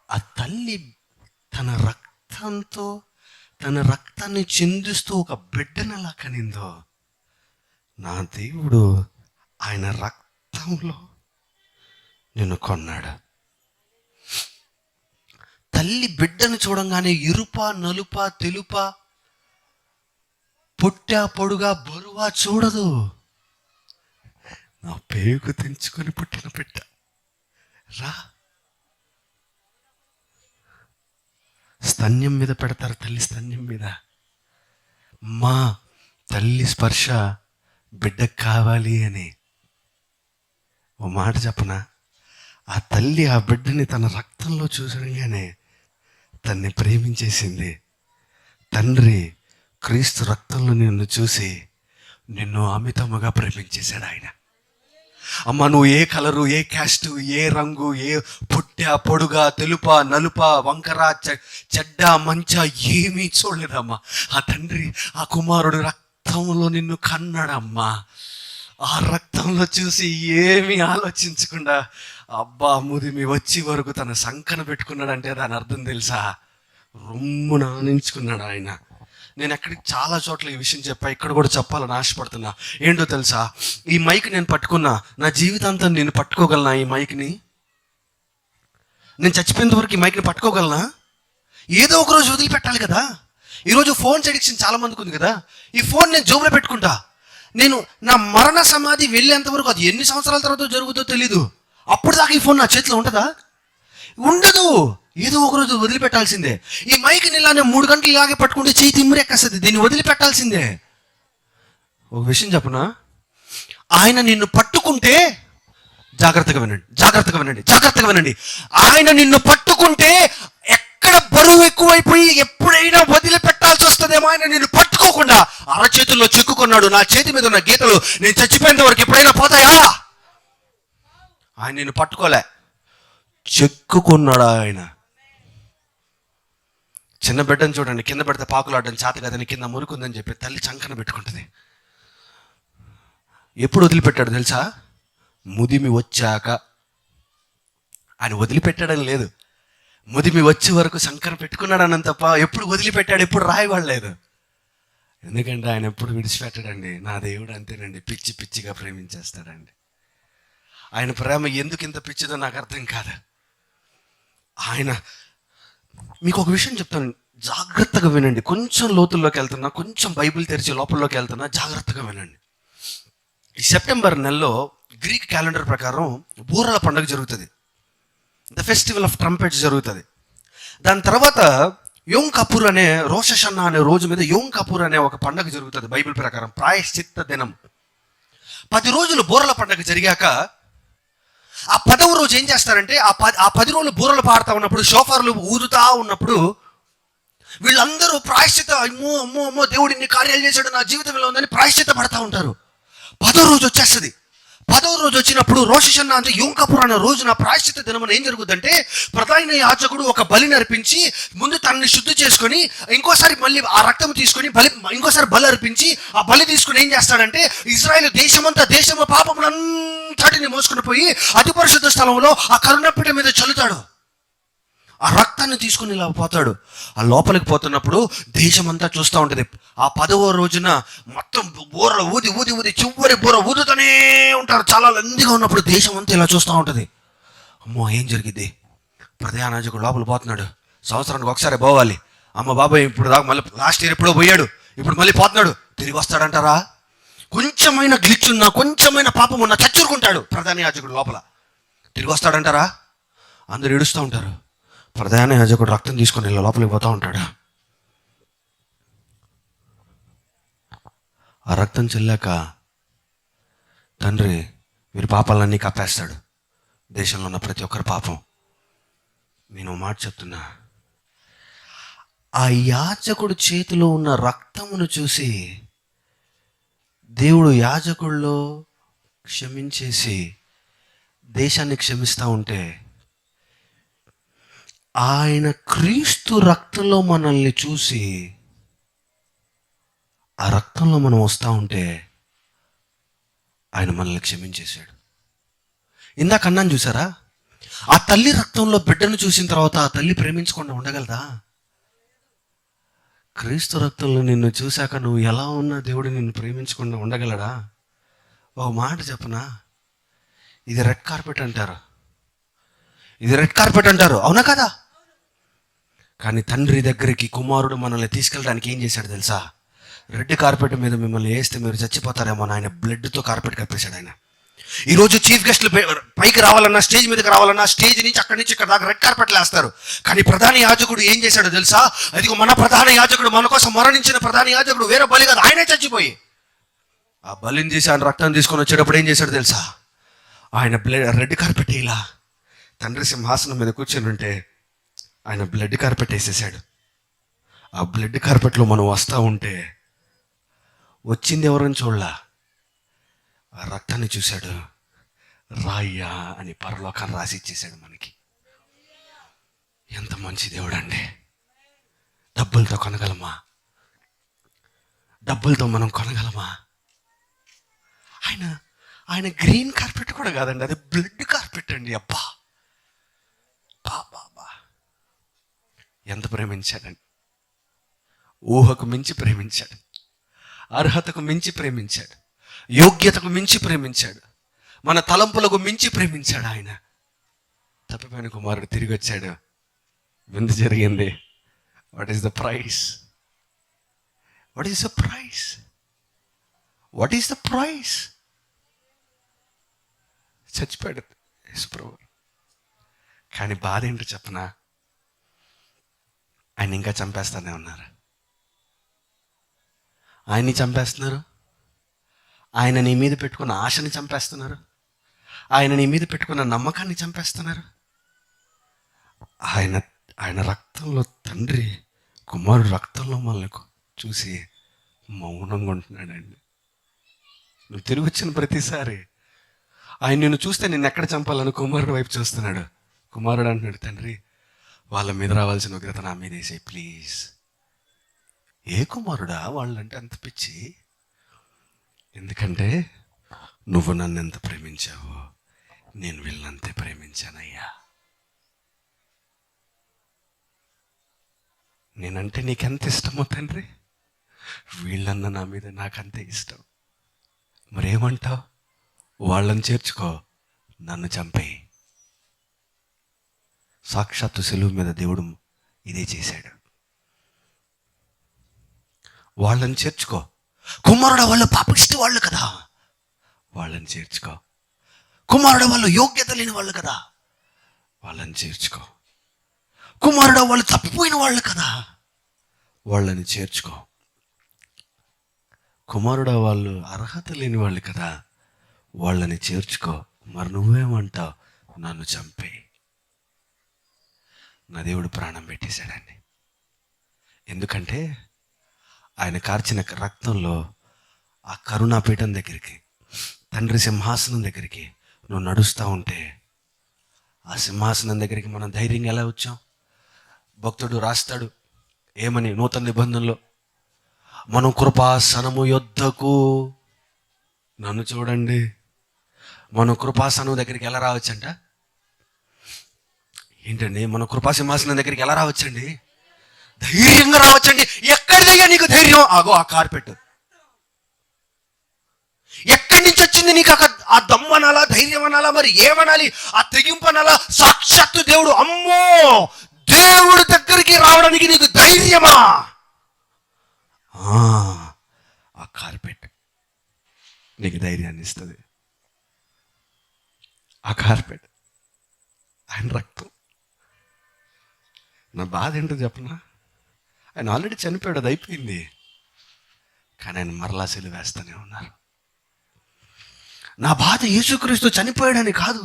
ఆ తల్లి తన రక్తంతో తన రక్తాన్ని చిందిస్తూ ఒక బిడ్డను ఎలా కనిందో, నా దేవుడు ఆయన రక్తంలో నిన్ను కొన్నాడు. తల్లి బిడ్డను చూడంగానే ఇరుప, నలుప, తెలుప, పొట్టా, పొడుగా, బరువా చూడదు. నా పేగు తెంచుకొని పుట్టిన బిడ్డ రా. స్తన్యం మీద పెడతారు, తల్లి స్తన్యం మీద. మా తల్లి స్పర్శ బిడ్డకు కావాలి అని. ఓ మాట చెప్పనా, ఆ తల్లి ఆ బిడ్డని తన రక్తంలో చూసగానే తన్ని ప్రేమించేసింది. తండ్రి క్రీస్తు రక్తంలో నిన్ను చూసి నిన్ను అమితముగా ప్రేమించేశాడు ఆయన. అమ్మ, నువ్వు ఏ కలరు, ఏ క్యాస్టు, ఏ రంగు, ఏ పొట్టా, పొడుగా, తెలుప, నలుప, వంకర, చెడ్డ, మంచ ఏమీ చూడలేదమ్మా. ఆ తండ్రి, ఆ కుమారుడు రక్తంలో నిన్ను కన్నాడమ్మా. ఆ రక్తంలో చూసి ఏమీ ఆలోచించకుండా అబ్బా ముదిమి వచ్చి వరకు తన సంకన పెట్టుకున్నాడంటే దాని అర్థం తెలుసా? రొమ్మున ఆనించుకున్నాడు ఆయన. నేను ఎక్కడికి చాలా చోట్ల ఈ విషయం చెప్పా, ఇక్కడ కూడా చెప్పాలని ఆశపడుతున్నా. ఏంటో తెలుసా, ఈ మైక్ నేను పట్టుకున్నా, నా జీవితాంతం నేను పట్టుకోగలనా? ఈ మైక్ని నేను చచ్చిపోయేంత వరకు ఈ మైక్ని పట్టుకోగలనా? ఏదో ఒక రోజు వదిలిపెట్టాలి కదా. ఈరోజు ఫోన్స్ అడిక్షన్ చాలా మందికి ఉంది కదా. ఈ ఫోన్ నేను జోబులో పెట్టుకుంటా, నేను నా మరణ సమాధి వెళ్ళేంత వరకు, అది ఎన్ని సంవత్సరాల తర్వాత జరుగుతుందో తెలీదు, అప్పుడు దాకా ఈ ఫోన్ నా చేతిలో ఉంటుందా? ఉండదు. ఏదో ఒకరోజు వదిలిపెట్టాల్సిందే. ఈ మైక్ ఇలానే 3 గంటలు ఇలాగే పట్టుకుంటే చేయి తిమ్మిరెక్కేస్తుంది. దీన్ని వదిలిపెట్టాల్సిందే. ఒక విషయం చెప్పనా, ఆయన నిన్ను పట్టుకుంటే, జాగ్రత్తగా వినండి, జాగ్రత్తగా వినండి, జాగ్రత్తగా వినండి. ఆయన నిన్ను పట్టుకుంటే ఎక్కడ బరువు ఎక్కువైపోయి ఎప్పుడైనా వదిలిపెట్టాల్సి వస్తుందేమో, ఆయన నిన్ను పట్టుకోకుండా అరచేతుల్లో చిక్కుకున్నాడు. నా చేతి మీద ఉన్న గీతలు నేను చచ్చిపోయేంత వరకు ఎప్పుడైనా పోతాయా? ఆయన నిన్ను పట్టుకోలే, చెక్కుకున్నాడు ఆయన. చిన్న బిడ్డను చూడండి, కింద పెడితే పాకులాడడం చేత కదని కింద మురుకుందని చెప్పి తల్లి చంకన పెట్టుకుంటుంది. ఎప్పుడు వదిలిపెట్టాడు తెలుసా? ముదిమి వచ్చాక. ఆయన వదిలిపెట్టాడని లేదు, ముదిమి వచ్చే వరకు సంకన పెట్టుకున్నాడు అన్నంత తప్ప ఎప్పుడు వదిలిపెట్టాడు ఎప్పుడు రాయబడలేదు. ఎందుకంటే ఆయన ఎప్పుడు విడిచిపెట్టాడండి. నా దేవుడు అంతేనండి, పిచ్చి పిచ్చిగా ప్రేమించేస్తాడండి. ఆయన ప్రేమ ఎందుకు ఇంత పిచ్చిదో నాకు అర్థం కాదు. ఆయన, మీకు ఒక విషయం చెప్తాను, జాగ్రత్తగా వినండి. కొంచెం లోతుల్లోకి వెళ్తున్నా, కొంచెం బైబిల్ తెరిచి లోపల్లోకి వెళ్తున్నా, జాగ్రత్తగా వినండి. ఈ సెప్టెంబర్ నెలలో గ్రీక్ క్యాలెండర్ ప్రకారం బూరల పండుగ జరుగుతుంది. ద ఫెస్టివల్ ఆఫ్ ట్రంపెట్స్ జరుగుతుంది. దాని తర్వాత యోమ్ కపూర్ అనే రోష్ హషన్నా అనే రోజు మీద యోమ్ కపూర్ అనే ఒక పండుగ జరుగుతుంది బైబిల్ ప్రకారం, ప్రాయశ్చిత్త దినం. 10 రోజులు బూరల పండుగ జరిగాక ఆ 10వ రోజు ఏం చేస్తారంటే, ఆ 10 రోజులు బూరలు పాడుతూ ఉన్నప్పుడు, షోఫర్లు ఊదుతా ఉన్నప్పుడు, వీళ్ళందరూ ప్రాయశ్చిత్త, అమ్మో అమ్మో అమ్మో దేవుడు ఇన్ని కార్యాలు చేశాడు నా జీవితంలో ఉందని ప్రాయశ్చిత్త పడతా ఉంటారు. 10వ రోజు వచ్చేస్తుంది. 10వ రోజు వచ్చినప్పుడు రోష్ హషన్నా అంటే యోమ్ కపూర్ అనే రోజున ప్రాయశ్చిత్త దినమున ఏం జరుగుతుందంటే, ప్రధాన యాజకుడు ఒక బలిని అర్పించి ముందు తనని శుద్ధి చేసుకొని ఇంకోసారి మళ్ళీ ఆ రక్తం తీసుకొని ఇంకోసారి బలి అర్పించి ఆ బలి తీసుకుని ఏం చేస్తాడంటే, ఇజ్రాయేల్ దేశము పాపములంతటిని మోసుకుని పోయి అతి పరిశుద్ధ స్థలంలో ఆ కరుణపీఠ మీద చల్లుతాడు. ఆ రక్తాన్ని తీసుకుని ఇలా పోతాడు. ఆ లోపలికి పోతున్నప్పుడు దేశమంతా చూస్తూ ఉంటుంది. ఆ 10వ రోజున మొత్తం బూరలు ఊది ఊది ఊది చివరి బూర ఊదుతూనే ఉంటారు. చాలా లందిగా ఉన్నప్పుడు దేశం అంతా ఇలా చూస్తూ ఉంటుంది. అమ్మో ఏం జరిగింది? ప్రధాన యాజకుడు లోపల పోతున్నాడు. సంవత్సరానికి ఒకసారి పోవాలి. అమ్మ బాబాయ్ ఇప్పుడు దాకా మళ్ళీ లాస్ట్ ఇయర్ ఎప్పుడో పోయాడు, ఇప్పుడు మళ్ళీ పోతున్నాడు, తిరిగి వస్తాడంటారా? కొంచెమైన గ్లిచ్ ఉన్నా, కొంచెమైన పాపం ఉన్నా చచ్చురుకుంటాడు ప్రధాన యాజకుడు లోపల. తిరిగి వస్తాడంటారా? అందరు ఏడుస్తూ ఉంటారు. ప్రధాన యాజకుడు రక్తం తీసుకొని లోపలికి పోతూ ఉంటాడు. ఆ రక్తం చెల్లాక తండ్రి వీరి పాపాలన్నీ కప్పేస్తాడు, దేశంలో ఉన్న ప్రతి ఒక్కరి పాపం. నేను మాట చెప్తున్నా, ఆ యాజకుడు చేతిలో ఉన్న రక్తమును చూసి దేవుడు యాజకుల్లో క్షమించేసి దేశాన్ని క్షమిస్తూ ఉంటే, ఆయన క్రీస్తు రక్తంలో మనల్ని చూసి ఆ రక్తంలో మనం వస్తూ ఉంటే ఆయన మనల్ని క్షమించేశాడు. ఇందాక అన్నాను చూసారా, ఆ తల్లి రక్తంలో బిడ్డను చూసిన తర్వాత ఆ తల్లి ప్రేమించకుండా ఉండగలదా? క్రీస్తు రక్తంలో నిన్ను చూశాక నువ్వు ఎలా ఉన్నా దేవుడు నిన్ను ప్రేమించకుండా ఉండగలడా? ఒక మాట చెప్పనా, ఇది రెడ్ కార్పెట్ అంటారు, ఇది రెడ్ కార్పెట్ అంటారు, అవునా కదా? కానీ తండ్రి దగ్గరికి కుమారుడు మనల్ని తీసుకెళ్ళడానికి ఏం చేశాడు తెలుసా? రెడ్ కార్పెట్ మీద మిమ్మల్ని వేస్తే మీరు చచ్చిపోతారేమో ఆయన బ్లడ్తో కార్పెట్ కప్పేశాడు ఆయన. ఈరోజు చీఫ్ గెస్ట్లు పైకి రావాలన్నా, స్టేజ్ మీదకి రావాలన్నా, స్టేజ్ నుంచి అక్కడి నుంచి ఇక్కడ దాకా రెడ్ కార్పెట్లు వేస్తారు. కానీ ప్రధాన యాజకుడు ఏం చేశాడో తెలుసా? అదిగో మన ప్రధాన యాజకుడు, మన కోసం మరణించిన ప్రధాన యాజకుడు వేరే బలి కాదు, ఆయనే చచ్చిపోయి ఆ బలిని తీసి ఆయన రక్తం తీసుకొని వచ్చేటప్పుడు ఏం చేశాడు తెలుసా? ఆయన రెడ్ కార్పెట్ ఇలా తండ్రి సింహాసనం మీద కూర్చొని ఉంటే ఆయన బ్లడ్ కార్పెట్ వేసేసాడు. ఆ బ్లడ్ కార్పెట్లో మనం వస్తూ ఉంటే వచ్చింది ఎవరని చూడలా, ఆ రక్తాన్ని చూశాడు, రాయ్యా అని పరలోకాన్ని రాసి ఇచ్చేసాడు మనకి. ఎంత మంచి దేవుడు అండి! డబ్బులతో కొనగలమా? డబ్బులతో మనం కొనగలమా? ఆయన గ్రీన్ కార్పెట్ కూడా కాదండి, అది బ్లడ్ కార్పెట్ అండి. అబ్బా బాబా, ఎంత ప్రేమించాడండి! ఊహకు మించి ప్రేమించాడు, అర్హతకు మించి ప్రేమించాడు, యోగ్యతకు మించి ప్రేమించాడు, మన తలంపులకు మించి ప్రేమించాడు ఆయన. తప్పిపోయిన కుమారుడు తిరిగి వచ్చాడు. విందు జరిగింది. What is the price? What is the price? What is the price? చచ్చిపోయాడు యేసుప్రభు. కానీ బాధ ఏంటో చెప్పనా, ఆయన ఇంకా చంపేస్తానే ఉన్నారు. ఆయన్ని చంపేస్తున్నారు, ఆయన నీ మీద పెట్టుకున్న ఆశని చంపేస్తున్నారు, ఆయన నీ మీద పెట్టుకున్న నమ్మకాన్ని చంపేస్తున్నారు. ఆయన రక్తంలో తండ్రి కుమారుడు రక్తంలో మనల్ని చూసి మౌనంగా ఉంటున్నాడండి. నువ్వు తిరిగి వచ్చిన ప్రతిసారి ఆయన నిన్ను చూస్తే నిన్ను ఎక్కడ చంపాలని కుమారుడు వైపు చూస్తున్నాడు. కుమారుడు అంటున్నాడు, తండ్రి వాళ్ళ మీద రావాల్సిన ఉగ్రత నా మీద వేసే ప్లీజ్. ఏ కుమారుడా వాళ్ళంటే అంత పిచ్చి? ఎందుకంటే నువ్వు నన్ను ఎంత ప్రేమించావో నేను వీళ్ళనంతే ప్రేమించానయ్యా. నేనంటే నీకెంత ఇష్టమో తండ్రి, వీళ్ళన్న నా మీద నాకంతే ఇష్టం. మరేమంటావు? వాళ్ళని చేర్చుకో, నన్ను చంపేయి. సాక్షాత్తు సెలువు మీద దేవుడు ఇదే చేశాడు. వాళ్ళని చేర్చుకో. కుమారుడు వాళ్ళు పాపిష్టి వాళ్ళు కదా, వాళ్ళని చేర్చుకో. కుమారుడు వాళ్ళు యోగ్యత లేని వాళ్ళు కదా, వాళ్ళని చేర్చుకో. కుమారుడు వాళ్ళు తప్పిపోయిన వాళ్ళు కదా, వాళ్ళని చేర్చుకో. కుమారుడు వాళ్ళు అర్హత లేని వాళ్ళు కదా, వాళ్ళని చేర్చుకో. మరి నువ్వేమంటావు? నన్ను చంపే. నా దేవుడు ప్రాణం పెట్టేశాడండి. ఎందుకంటే ఆయన కార్చిన రక్తంలో ఆ కరుణాపీఠం దగ్గరికి, తండ్రి సింహాసనం దగ్గరికి నువ్వు నడుస్తూ ఉంటే, ఆ సింహాసనం దగ్గరికి మనం ధైర్యంగా ఎలా వచ్చాం? భక్తుడు రాస్తాడు ఏమని నూతన నిబంధనలో, మనం కృపాసనము యొద్దకు, నన్ను చూడండి, మనం కృపాసనం దగ్గరికి ఎలా రావచ్చంట? ఏంటండి, మనం కృపాసింహాసనం దగ్గరికి ఎలా రావచ్చండి? ధైర్యంగా రావచ్చండి. ఎక్కడిదయ్యా నీకు ధైర్యం? ఆగో ఆ కార్పెట్. ఎక్కడి నుంచి వచ్చింది నీకు ఆ దమ్ము అనాలా, ధైర్యం అనాలా, మరి ఏమనాలి? ఆ తెగింపు అనాలా? సాక్షాత్తు దేవుడు. అమ్మో, దేవుడి దగ్గరికి రావడానికి నీకు ధైర్యమా? ఆ కార్పెట్ నీకు ధైర్యాన్ని ఇస్తుంది. ఆ కార్పెట్ ఆయన రక్తం. నా బాధ ఏంటో చెప్పనా, ఆయన ఆల్రెడీ చనిపోయాడు, అది అయిపోయింది. కానీ ఆయన మరలా సిలువేస్తూనే ఉన్నారు. నా బాధ యేసుక్రీస్తు చనిపోయాడని కాదు,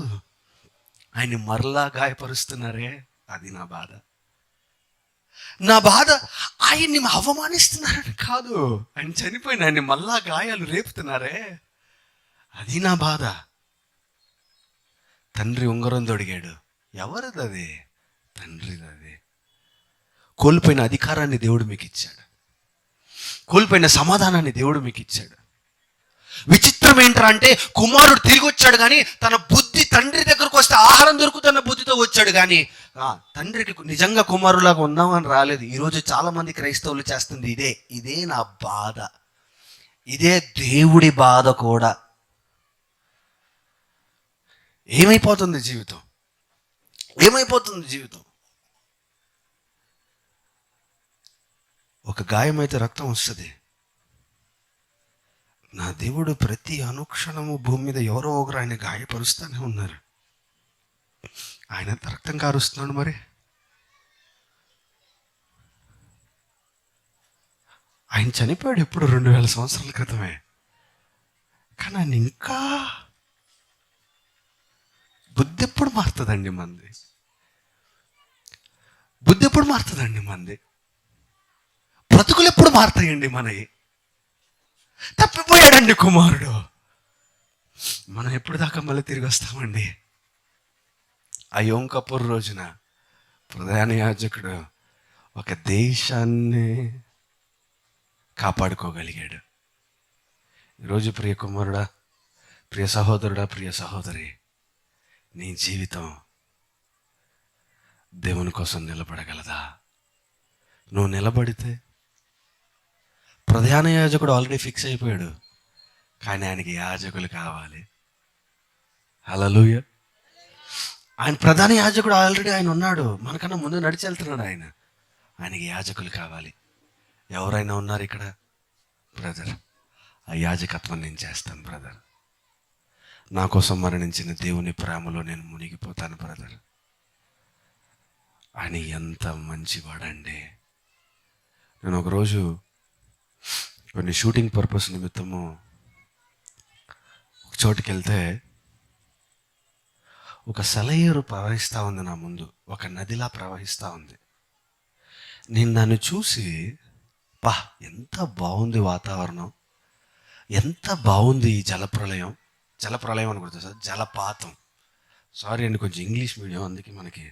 ఆయన్ని మరలా గాయపరుస్తున్నారే, అది నా బాధ. నా బాధ ఆయన్ని అవమానిస్తున్నారని కాదు, ఆయన చనిపోయిన ఆయన్ని మళ్ళా గాయాలు రేపుతున్నారే, అది నా బాధ. తండ్రి ఉంగరం తొడిగాడు, ఎవరిది అది? తండ్రిది. అది కోల్పోయిన అధికారాన్ని దేవుడు మీకు ఇచ్చాడు, కోల్పోయిన సమాధానాన్ని దేవుడు మీకు ఇచ్చాడు. విచిత్రం ఏంట్రా అంటే, కుమారుడు తిరిగి వచ్చాడు కానీ తన బుద్ధి తండ్రి దగ్గరకు వస్తే ఆహారం దొరుకుతున్న బుద్ధితో వచ్చాడు కానీ తండ్రికి నిజంగా కుమారులాగా ఉందామని రాలేదు. ఈరోజు చాలా మంది క్రైస్తవులు చేస్తుంది ఇదే నా బాధ, ఇదే దేవుడి బాధ కూడా. ఏమైపోతుంది జీవితం? ఒక గాయం అయితే రక్తం వస్తుంది. నా దేవుడు ప్రతి అనుక్షణము భూమి మీద ఎవరో ఒకరు ఆయన గాయపరుస్తూనే ఉన్నారు. ఆయన రక్తం కారుస్తున్నాడు. మరి ఆయన చనిపోయాడు ఎప్పుడు? 2000 సంవత్సరాల క్రితమే. కానీ ఆయన ఇంకా బుద్ధి ఎప్పుడు మారుతుందండి మంది? బ్రతుకులు ఎప్పుడు మారుతాయండి మనవి? తప్పిపోయాడండి కుమారుడు. మనం ఎప్పుడు దాకా మళ్ళీ తిరిగి వస్తామండి? ఆ యోమ్ కపూర్ రోజున ప్రధాన యాజకుడు ఒక దేశాన్ని కాపాడుకోగలిగాడు. ఈరోజు ప్రియ కుమారుడా, ప్రియ సహోదరుడా, ప్రియ సహోదరి, నీ జీవితం దేవుని కోసం నిలబడగలదా? నువ్వు నిలబడితే, ప్రధాన యాజకుడు ఆల్రెడీ ఫిక్స్ అయిపోయాడు, కానీ ఆయనకి యాజకులు కావాలి. హల్లెలూయా. ఆయన ప్రధాన యాజకుడు ఆల్రెడీ ఆయన ఉన్నాడు, మనకన్నా ముందు నడిచి వెళ్తున్నాడు ఆయన. ఆయనకి యాజకులు కావాలి. ఎవరైనా ఉన్నారు ఇక్కడ? బ్రదర్, ఆ యాజకత్వం నేను చేస్తాను బ్రదర్. నా కోసం మరణించిన దేవుని ప్రేమలో నేను మునిగిపోతాను బ్రదర్. ఆయన ఎంత మంచివాడండి. నేను ఒకరోజు కొన్ని షూటింగ్ పర్పస్ నిమిత్తము ఒక చోటుకి వెళ్తే ఒక సెలయేరు ప్రవహిస్తూ ఉంది నా ముందు, ఒక నదిలా ప్రవహిస్తూ ఉంది. నేను దాన్ని చూసి, ఎంత బాగుంది వాతావరణం, ఎంత బాగుంది ఈ జలప్రలయం అని కూడా సార్, జలపాతం. సారీ అండి, కొంచెం ఇంగ్లీష్ మీడియం, అందుకే మనకి.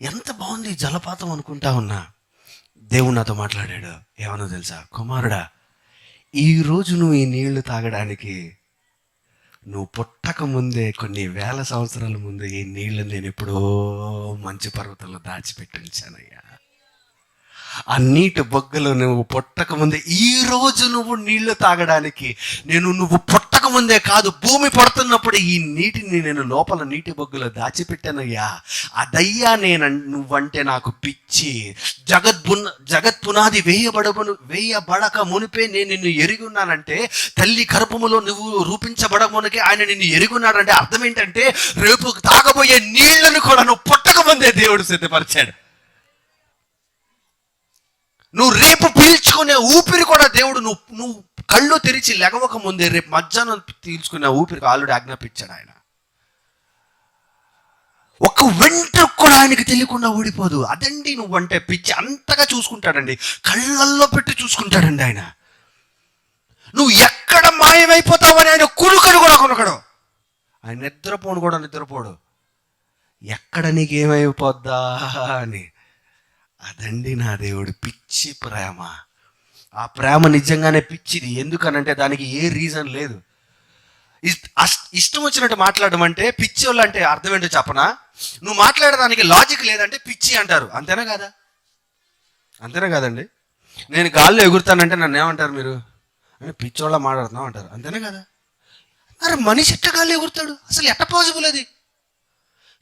ఎంత బాగుంది ఈ జలపాతం అనుకుంటా ఉన్నా. దేవుడు నాతో మాట్లాడాడు. ఏమన్నా తెలుసా? కుమారుడా, ఈరోజు నువ్వు ఈ నీళ్లు తాగడానికి నువ్వు పుట్టక ముందే, కొన్ని వేల సంవత్సరాల ముందే ఈ నీళ్లు నేను ఎప్పుడో మంచు పర్వతంలో దాచిపెట్టి ఉంచానయ్యా. ఆ బొగ్గలో నువ్వు పుట్టక ముందే, ఈ రోజు నువ్వు నీళ్లు తాగడానికి నువ్వు పుట్టక ముందే కాదు, భూమి పడుతున్నప్పుడు ఈ నీటిని నేను లోపల నీటి బొగ్గలో దాచిపెట్టానయ్యా. అదయ్యా నువ్వంటే నాకు పిచ్చి. జగత్ పునాది వేయబడక మునిపే నేను నిన్ను ఎరిగి ఉన్నానంటే, తల్లి గర్భములో నువ్వు రూపించబడక మునికే ఆయన నిన్ను ఎరిగి ఉన్నాడంటే అర్థం ఏంటంటే, రేపు తాగబోయే నీళ్లను కూడా నువ్వు పుట్టక ముందే దేవుడు సిద్ధపరిచాడు. నువ్వు రేపు పీల్చుకునే ఊపిరి కూడా దేవుడు నువ్వు కళ్ళు తెరిచి లెగవక ముందే రేపు మధ్యాహ్నం పీల్చుకునే ఊపిరికి ఆల్రెడీ ఆజ్ఞాపించాడు ఆయన. ఒక వెంట్రుకు కూడా ఆయనకి తెలియకుండా ఊడిపోదు. అదండి నువ్వంటే పిచ్చి. అంతగా చూసుకుంటాడండి, కళ్ళల్లో పెట్టి చూసుకుంటాడండి ఆయన. నువ్వు ఎక్కడ మాయమైపోతావని ఆయన కునుకడు కూడా కొనకడు. ఆయన నిద్రపోడు. ఎక్కడ నీకేమైపోద్దా అని. అదండి నా దేవుడు పిచ్చి ప్రేమ. ఆ ప్రేమ నిజంగానే పిచ్చిది. ఎందుకనంటే దానికి ఏ రీజన్ లేదు. ఇష్టం వచ్చినట్టు మాట్లాడడం అంటే, పిచ్చి వాళ్ళు అంటే అర్థం ఏంటో చెప్పనా? నువ్వు మాట్లాడడానికి లాజిక్ లేదంటే పిచ్చి అంటారు. అంతేనా కాదండి? నేను గాల్లో ఎగురుతానంటే నన్ను ఏమంటారు మీరు? అంటే పిచ్చోళ్ళ మాట్లాడుతున్నావు అంటారు. అంతేనా కదా? అరే మనిషి ఎట్ట గాల్లో ఎగురుతాడు? అసలు ఎట్ట పాసిబుల్ అది?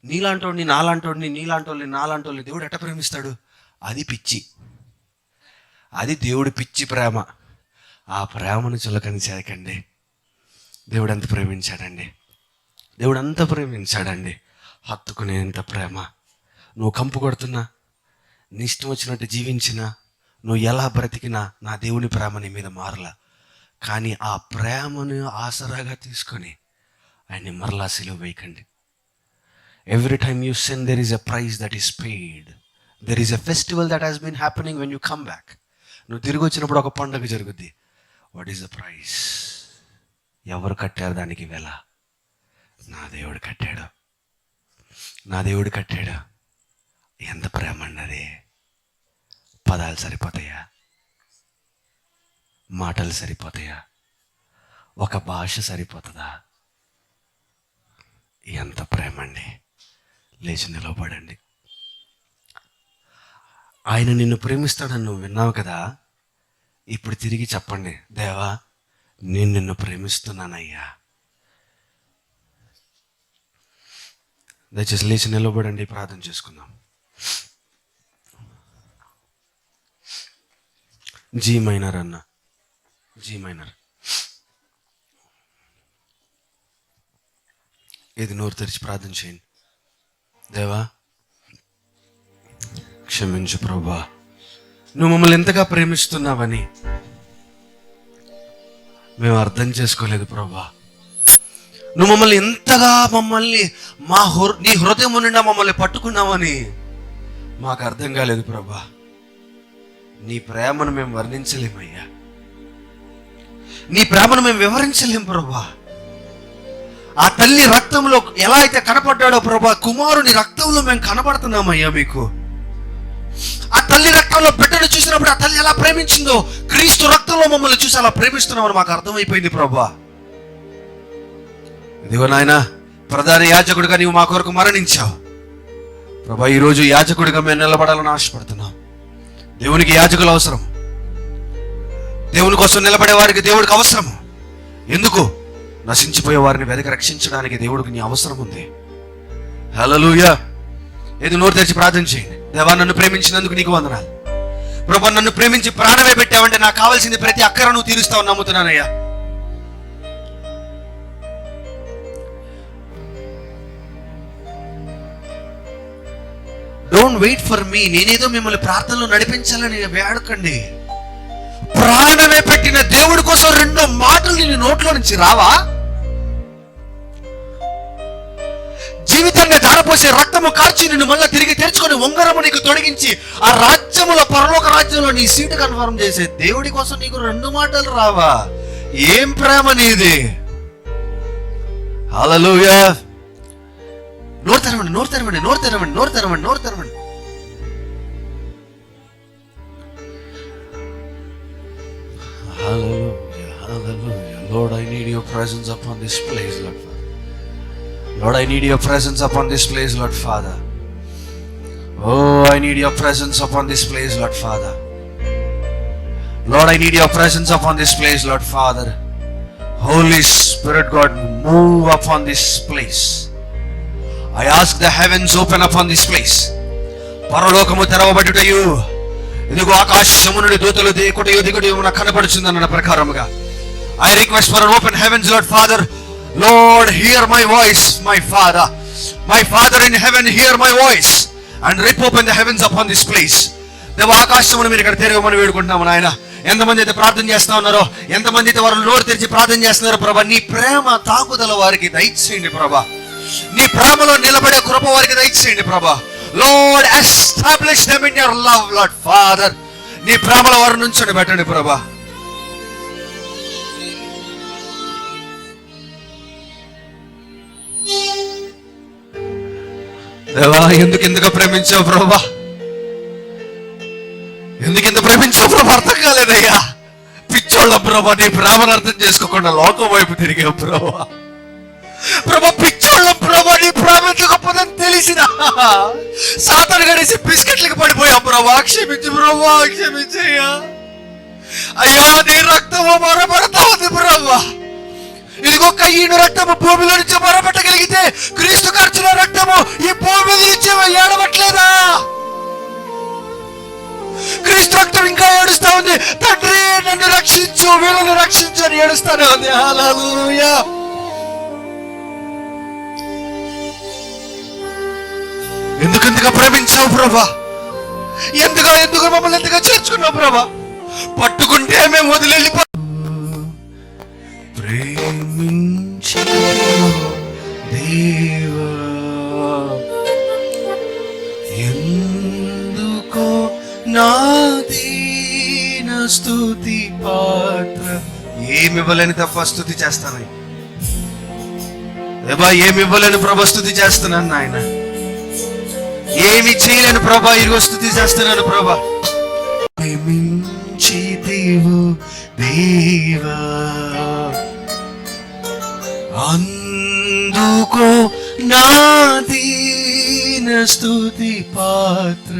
నీలాంటోడిని నాలాంటోళ్ళని దేవుడు ఎట్ట ప్రేమిస్తాడు? అది పిచ్చి. అది దేవుడి పిచ్చి ప్రేమ. ఆ ప్రేమను చులకని చేయకండి. దేవుడు ఎంత ప్రేమించాడండి. హత్తుకునేంత ప్రేమ. నువ్వు కంపు కొడుతున్నా, నీ ఇష్టం వచ్చినట్టు జీవించినా, నువ్వు ఎలా బ్రతికినా నా దేవుని ప్రేమ నీ మీద మారలా. కానీ ఆ ప్రేమను ఆసరాగా తీసుకొని ఆయన్ని మరలా సిలువ వేయకండి. Every time you sin there is a price that is paid. There is a festival that has been happening when you come back. నువ్వు తిరిగి వచ్చినప్పుడు ఒక పండుగ జరుగుద్ది. What is the price? ఎవరు కట్టారు దానికి వెల? నా దేవుడు కట్టాడు. నా దేవుడు కట్టాడు. ఎంత ప్రేమ అన్నది. పదాలు సరిపోతాయా? మాటలు సరిపోతాయా? ఒక భాష సరిపోతుందా? ఎంత ప్రేమ అండి. లేచి నిలవబడండి. ఆయన నిన్ను ప్రేమిస్తాడని నువ్వు విన్నావు కదా, ఇప్పుడు తిరిగి చెప్పండి, దేవా నేను నిన్ను ప్రేమిస్తున్నానయ్యా. దయచేసి లేచి నిలబడండి, ప్రార్థన చేసుకుందాం. జీ మైనర్ అన్న, జీ మైనర్. ఇది నోరు తెరిచి ప్రార్థన చేయండి. దేవా క్షమించు ప్రభా, నువ్వు మమ్మల్ని ఎంతగా ప్రేమిస్తున్నావని మేము అర్థం చేసుకోలేదు ప్రభా. నువ్వు మమ్మల్ని ఎంతగా నీ హృదయం నిండా మమ్మల్ని పట్టుకున్నావని మాకు అర్థం కాలేదు ప్రభా. నీ ప్రేమను మేము వర్ణించలేమయ్యా. నీ ప్రేమను మేము వివరించలేం ప్రభా. ఆ తల్లి రక్తంలో ఎలా అయితే కనపడ్డాడో ప్రభా, కుమారుని రక్తంలో మేము కనపడుతున్నామయ్యా మీకు. ఆ తల్లి రక్తంలో బిడ్డను చూసినప్పుడు ఆ తల్లి ఎలా ప్రేమించిందో, క్రీస్తు రక్తంలో మమ్మల్ని చూసి అలా ప్రేమిస్తున్నామని మాకు అర్థమైపోయింది ప్రభా. ఇదిగో నాయన, ప్రధాన యాజకుడిగా నీవు మా కొరకు మరణించావు ప్రభా. ఈరోజు యాజకుడిగా మేము నిలబడాలని ఆశపడుతున్నాం. దేవునికి యాజకులు అవసరం. దేవుని కోసం నిలబడే వారికి దేవుడికి అవసరము. ఎందుకు? నశించిపోయే వారిని వెదకి రక్షించడానికి దేవుడికి నీ అవసరం ఉంది. హల్లెలూయా. ఏది నోరు తెరిచి ప్రార్థన చేయండి. దేవా నన్ను ప్రేమించినందుకు నీకు వందనాలు ప్రభా. నన్ను ప్రేమించి ప్రాణమే పెట్టావంటే నాకు కావాల్సింది ప్రతి అక్కర నువ్వు తీరుస్తావు నమ్ముతున్నానయ్యా. Don't wait for me. నేనేదో మిమ్మల్ని ప్రార్థనలో నడిపించాలని వేడకండి. ప్రాణమే పెట్టిన దేవుడి కోసం 2 మాటలు నీ నోట్లో నుంచి రావా? జీవితంగా ధారపోసే రక్తము కార్చి నిన్ను మళ్ళీ తిరిగి తెరుచుకొని ఉంగరము నీకు తొడిగించి ఆ రాజ్యములో, పరలోక రాజ్యంలో నీ సీటు కన్ఫర్మ్ చేసే దేవుడి కోసం నీకు 2 మాటలు రావా? ఏం ప్రేమ నీది. హల్లెలూయా. నోరు తెరవండి, నోరు తెరవండి, నోరు తెరవండి, నోరు తెరవండి, నోరు తెరవండి. Hallelujah, hallelujah. Lord, I need your presence upon this place, Lord Father. Lord, I need your presence upon this place, Lord Father. Oh, I need your presence upon this place, Lord Father. Lord, I need your presence upon this place, Lord Father. Holy Spirit God, move upon this place. I ask the heavens open upon this place. పరలోకము తెరవబడుటయు, ఇదిగో ఆకాశము నుండి దూతలు దిగుటయు నాకు కనబడుచుందన్న ప్రకారముగా I request for an open heavens, Lord Father. Lord, hear my voice, my Father. My Father in heaven, hear my voice and rip open the heavens upon this place. దేవ ఆకాశమును మీరు ఇక్కడ తెరవమని వేడుకుంటున్నాము నాయన. ఎంతమంది అయితే ప్రార్థన చేస్తా ఉన్నారో, ఎంతమంది అయితే వారు నోరు తెరిచి ప్రార్థన చేస్తున్నారో ప్రభా, నీ ప్రేమ తాకుదల వారికి దయచేయండి ప్రభా. నీ ప్రేమలో నిలబడే కృప వారికి దయచేయండి ప్రభా. Lord, establish them in your love, Lord Father. నీ ప్రేమలో వారు నుంచొని పెట్టండి ప్రభా. దేవా ఎందుకు ప్రేమించావు ప్రభా? ఎందుకు ప్రేమించావు ప్రభా? అర్థం కాలేదయ్యా. పిచ్చోళ్ళ ప్రభా, నీ ప్రేమను అర్థం చేసుకోకుండా లోకం వైపు తిరిగావు ప్రభా. ప్రభా పిచ్చోళ్ళ ప్రభా, నీ ప్రేమ ఎంత గొప్పదని తెలిసిన సాతాను గడిసి బిస్కెట్లకు పడిపోయావు ప్రభా. క్షమించు ప్రభా, క్షమించయ్యా. అయ్యా నీ రక్తము మరపడతా ఉంది ప్రభా. ఇదిగో కయ్యను రక్తము భూమిలో నుంచి మరపట్టగలిగితే క్రీస్తు ఖర్చుల రక్తము ఈ భూమి నుంచి ఏడవట్లేదా? క్రీస్తు రక్తం ఇంకా ఏడుస్తా ఉంది. తండ్రి నన్ను రక్షించు, వీళ్ళని రక్షించు అని ఏడుస్తానే ఉంది. హల్లెలూయా. ఎందుకంతగా ప్రేమించావు ప్రభా? ఎందుకు మమ్మల్ని ఎంతగా చేర్చుకున్నావు ప్రభా? పట్టుకుంటే మేము వదిలేళ్ళిపో. ప్రేమించి దేవా ఎందుకో నా దీన స్తుతి పాత్ర. ఏమి ఇవ్వలేని తప్ప స్తుతి చేస్తాను. ఏమి ఇవ్వలేని ప్రభా స్తుతి చేస్తున్నాను నాయన. ఏమి చేయలేని ప్రభా ఇరుగో స్తుతి చేస్తున్నాను ప్రభా. ప్రేమించితివు దేవా అందుకో నా దీన స్తుతి పాత్ర.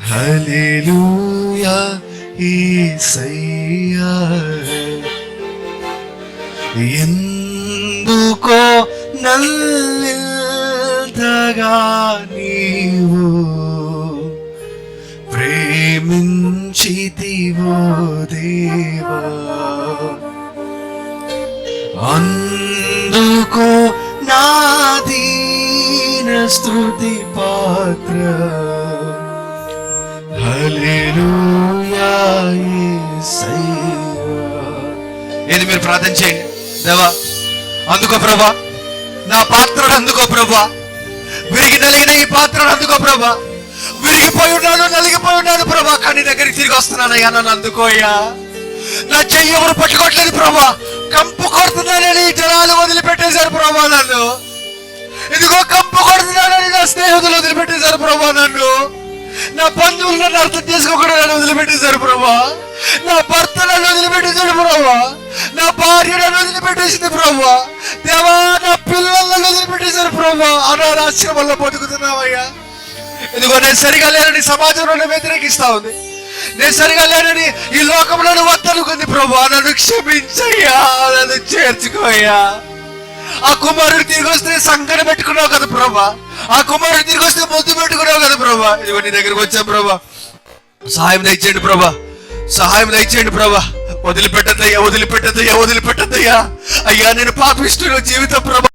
హల్లెలూయా యేసయ్యా ఎందుకో నన్నెంతగా నీవు ప్రేమించితివో దేవా అందుకో నా దీన స్తుతి పాత్ర. హల్లెలూయా యేసయ్యా. ఏది మీరు ప్రార్థన చేయండి. దేవా అందుకో ప్రభా, నా పాత్రను అందుకో ప్రభా. విరిగి నలిగిన ఈ పాత్రను అందుకో ప్రభా. విరిగిపోయి ఉన్నాను, నలిగిపోయి ఉన్నాను ప్రభా, కానీ దగ్గరికి తిరిగి వస్తున్నానయ్యా. నన్ను అందుకోయ్యా. నా చెయ్యి ఎవరు పట్టుకోవట్లేదు ప్రభా. కంపు కొడుతున్నానని జనాలు వదిలిపెట్టేశారు ప్రభా నన్ను. ఇదిగో కంపు కొడుతున్నానని నా స్నేహితులు వదిలిపెట్టేశారు ప్రభా నన్ను. నా బంధువులు నన్ను అర్థం చేసుకోకుండా నన్ను వదిలిపెట్టేశారు ప్రభా. నా భర్త నన్ను వదిలిపెట్టేశాడు ప్రభా. నా భార్య నన్ను వదిలిపెట్టేసింది ప్రభా. దేవా నా పిల్లలు నన్ను వదిలిపెట్టేశారు ప్రభా. అనాథాశ్రమంలో బతుకుతున్నావయ్యా. ఇదిగో నేను సరిగా లేనని సమాజం నన్ను వ్యతిరేకిస్తా ఉంది. నేను సరిగా లేనని ఈ లోకంలో వద్దనుకుంది ప్రభా. నన్ను క్షమించయ్యా, నన్ను చేర్చుకోయ్యా. ఆ కుమారుడు తిరిగి వస్తే సంకట పెట్టుకున్నావు కదా ప్రభా. ఆ కుమారుడు తిరిగి వస్తే ముద్దు పెట్టుకున్నావు కదా ప్రభా. ఇదిగో నీ దగ్గరకు వచ్చా ప్రభా. సహాయం దయచేయండి ప్రభా, సహాయం దయచేయండి ప్రభా. వదిలిపెట్టద్దయ్యా, వదిలిపెట్టద్దయ్యా, వదిలిపెట్టద్దయ్యా. అయ్యా నేను పాపిష్టుల జీవితం ప్రభా.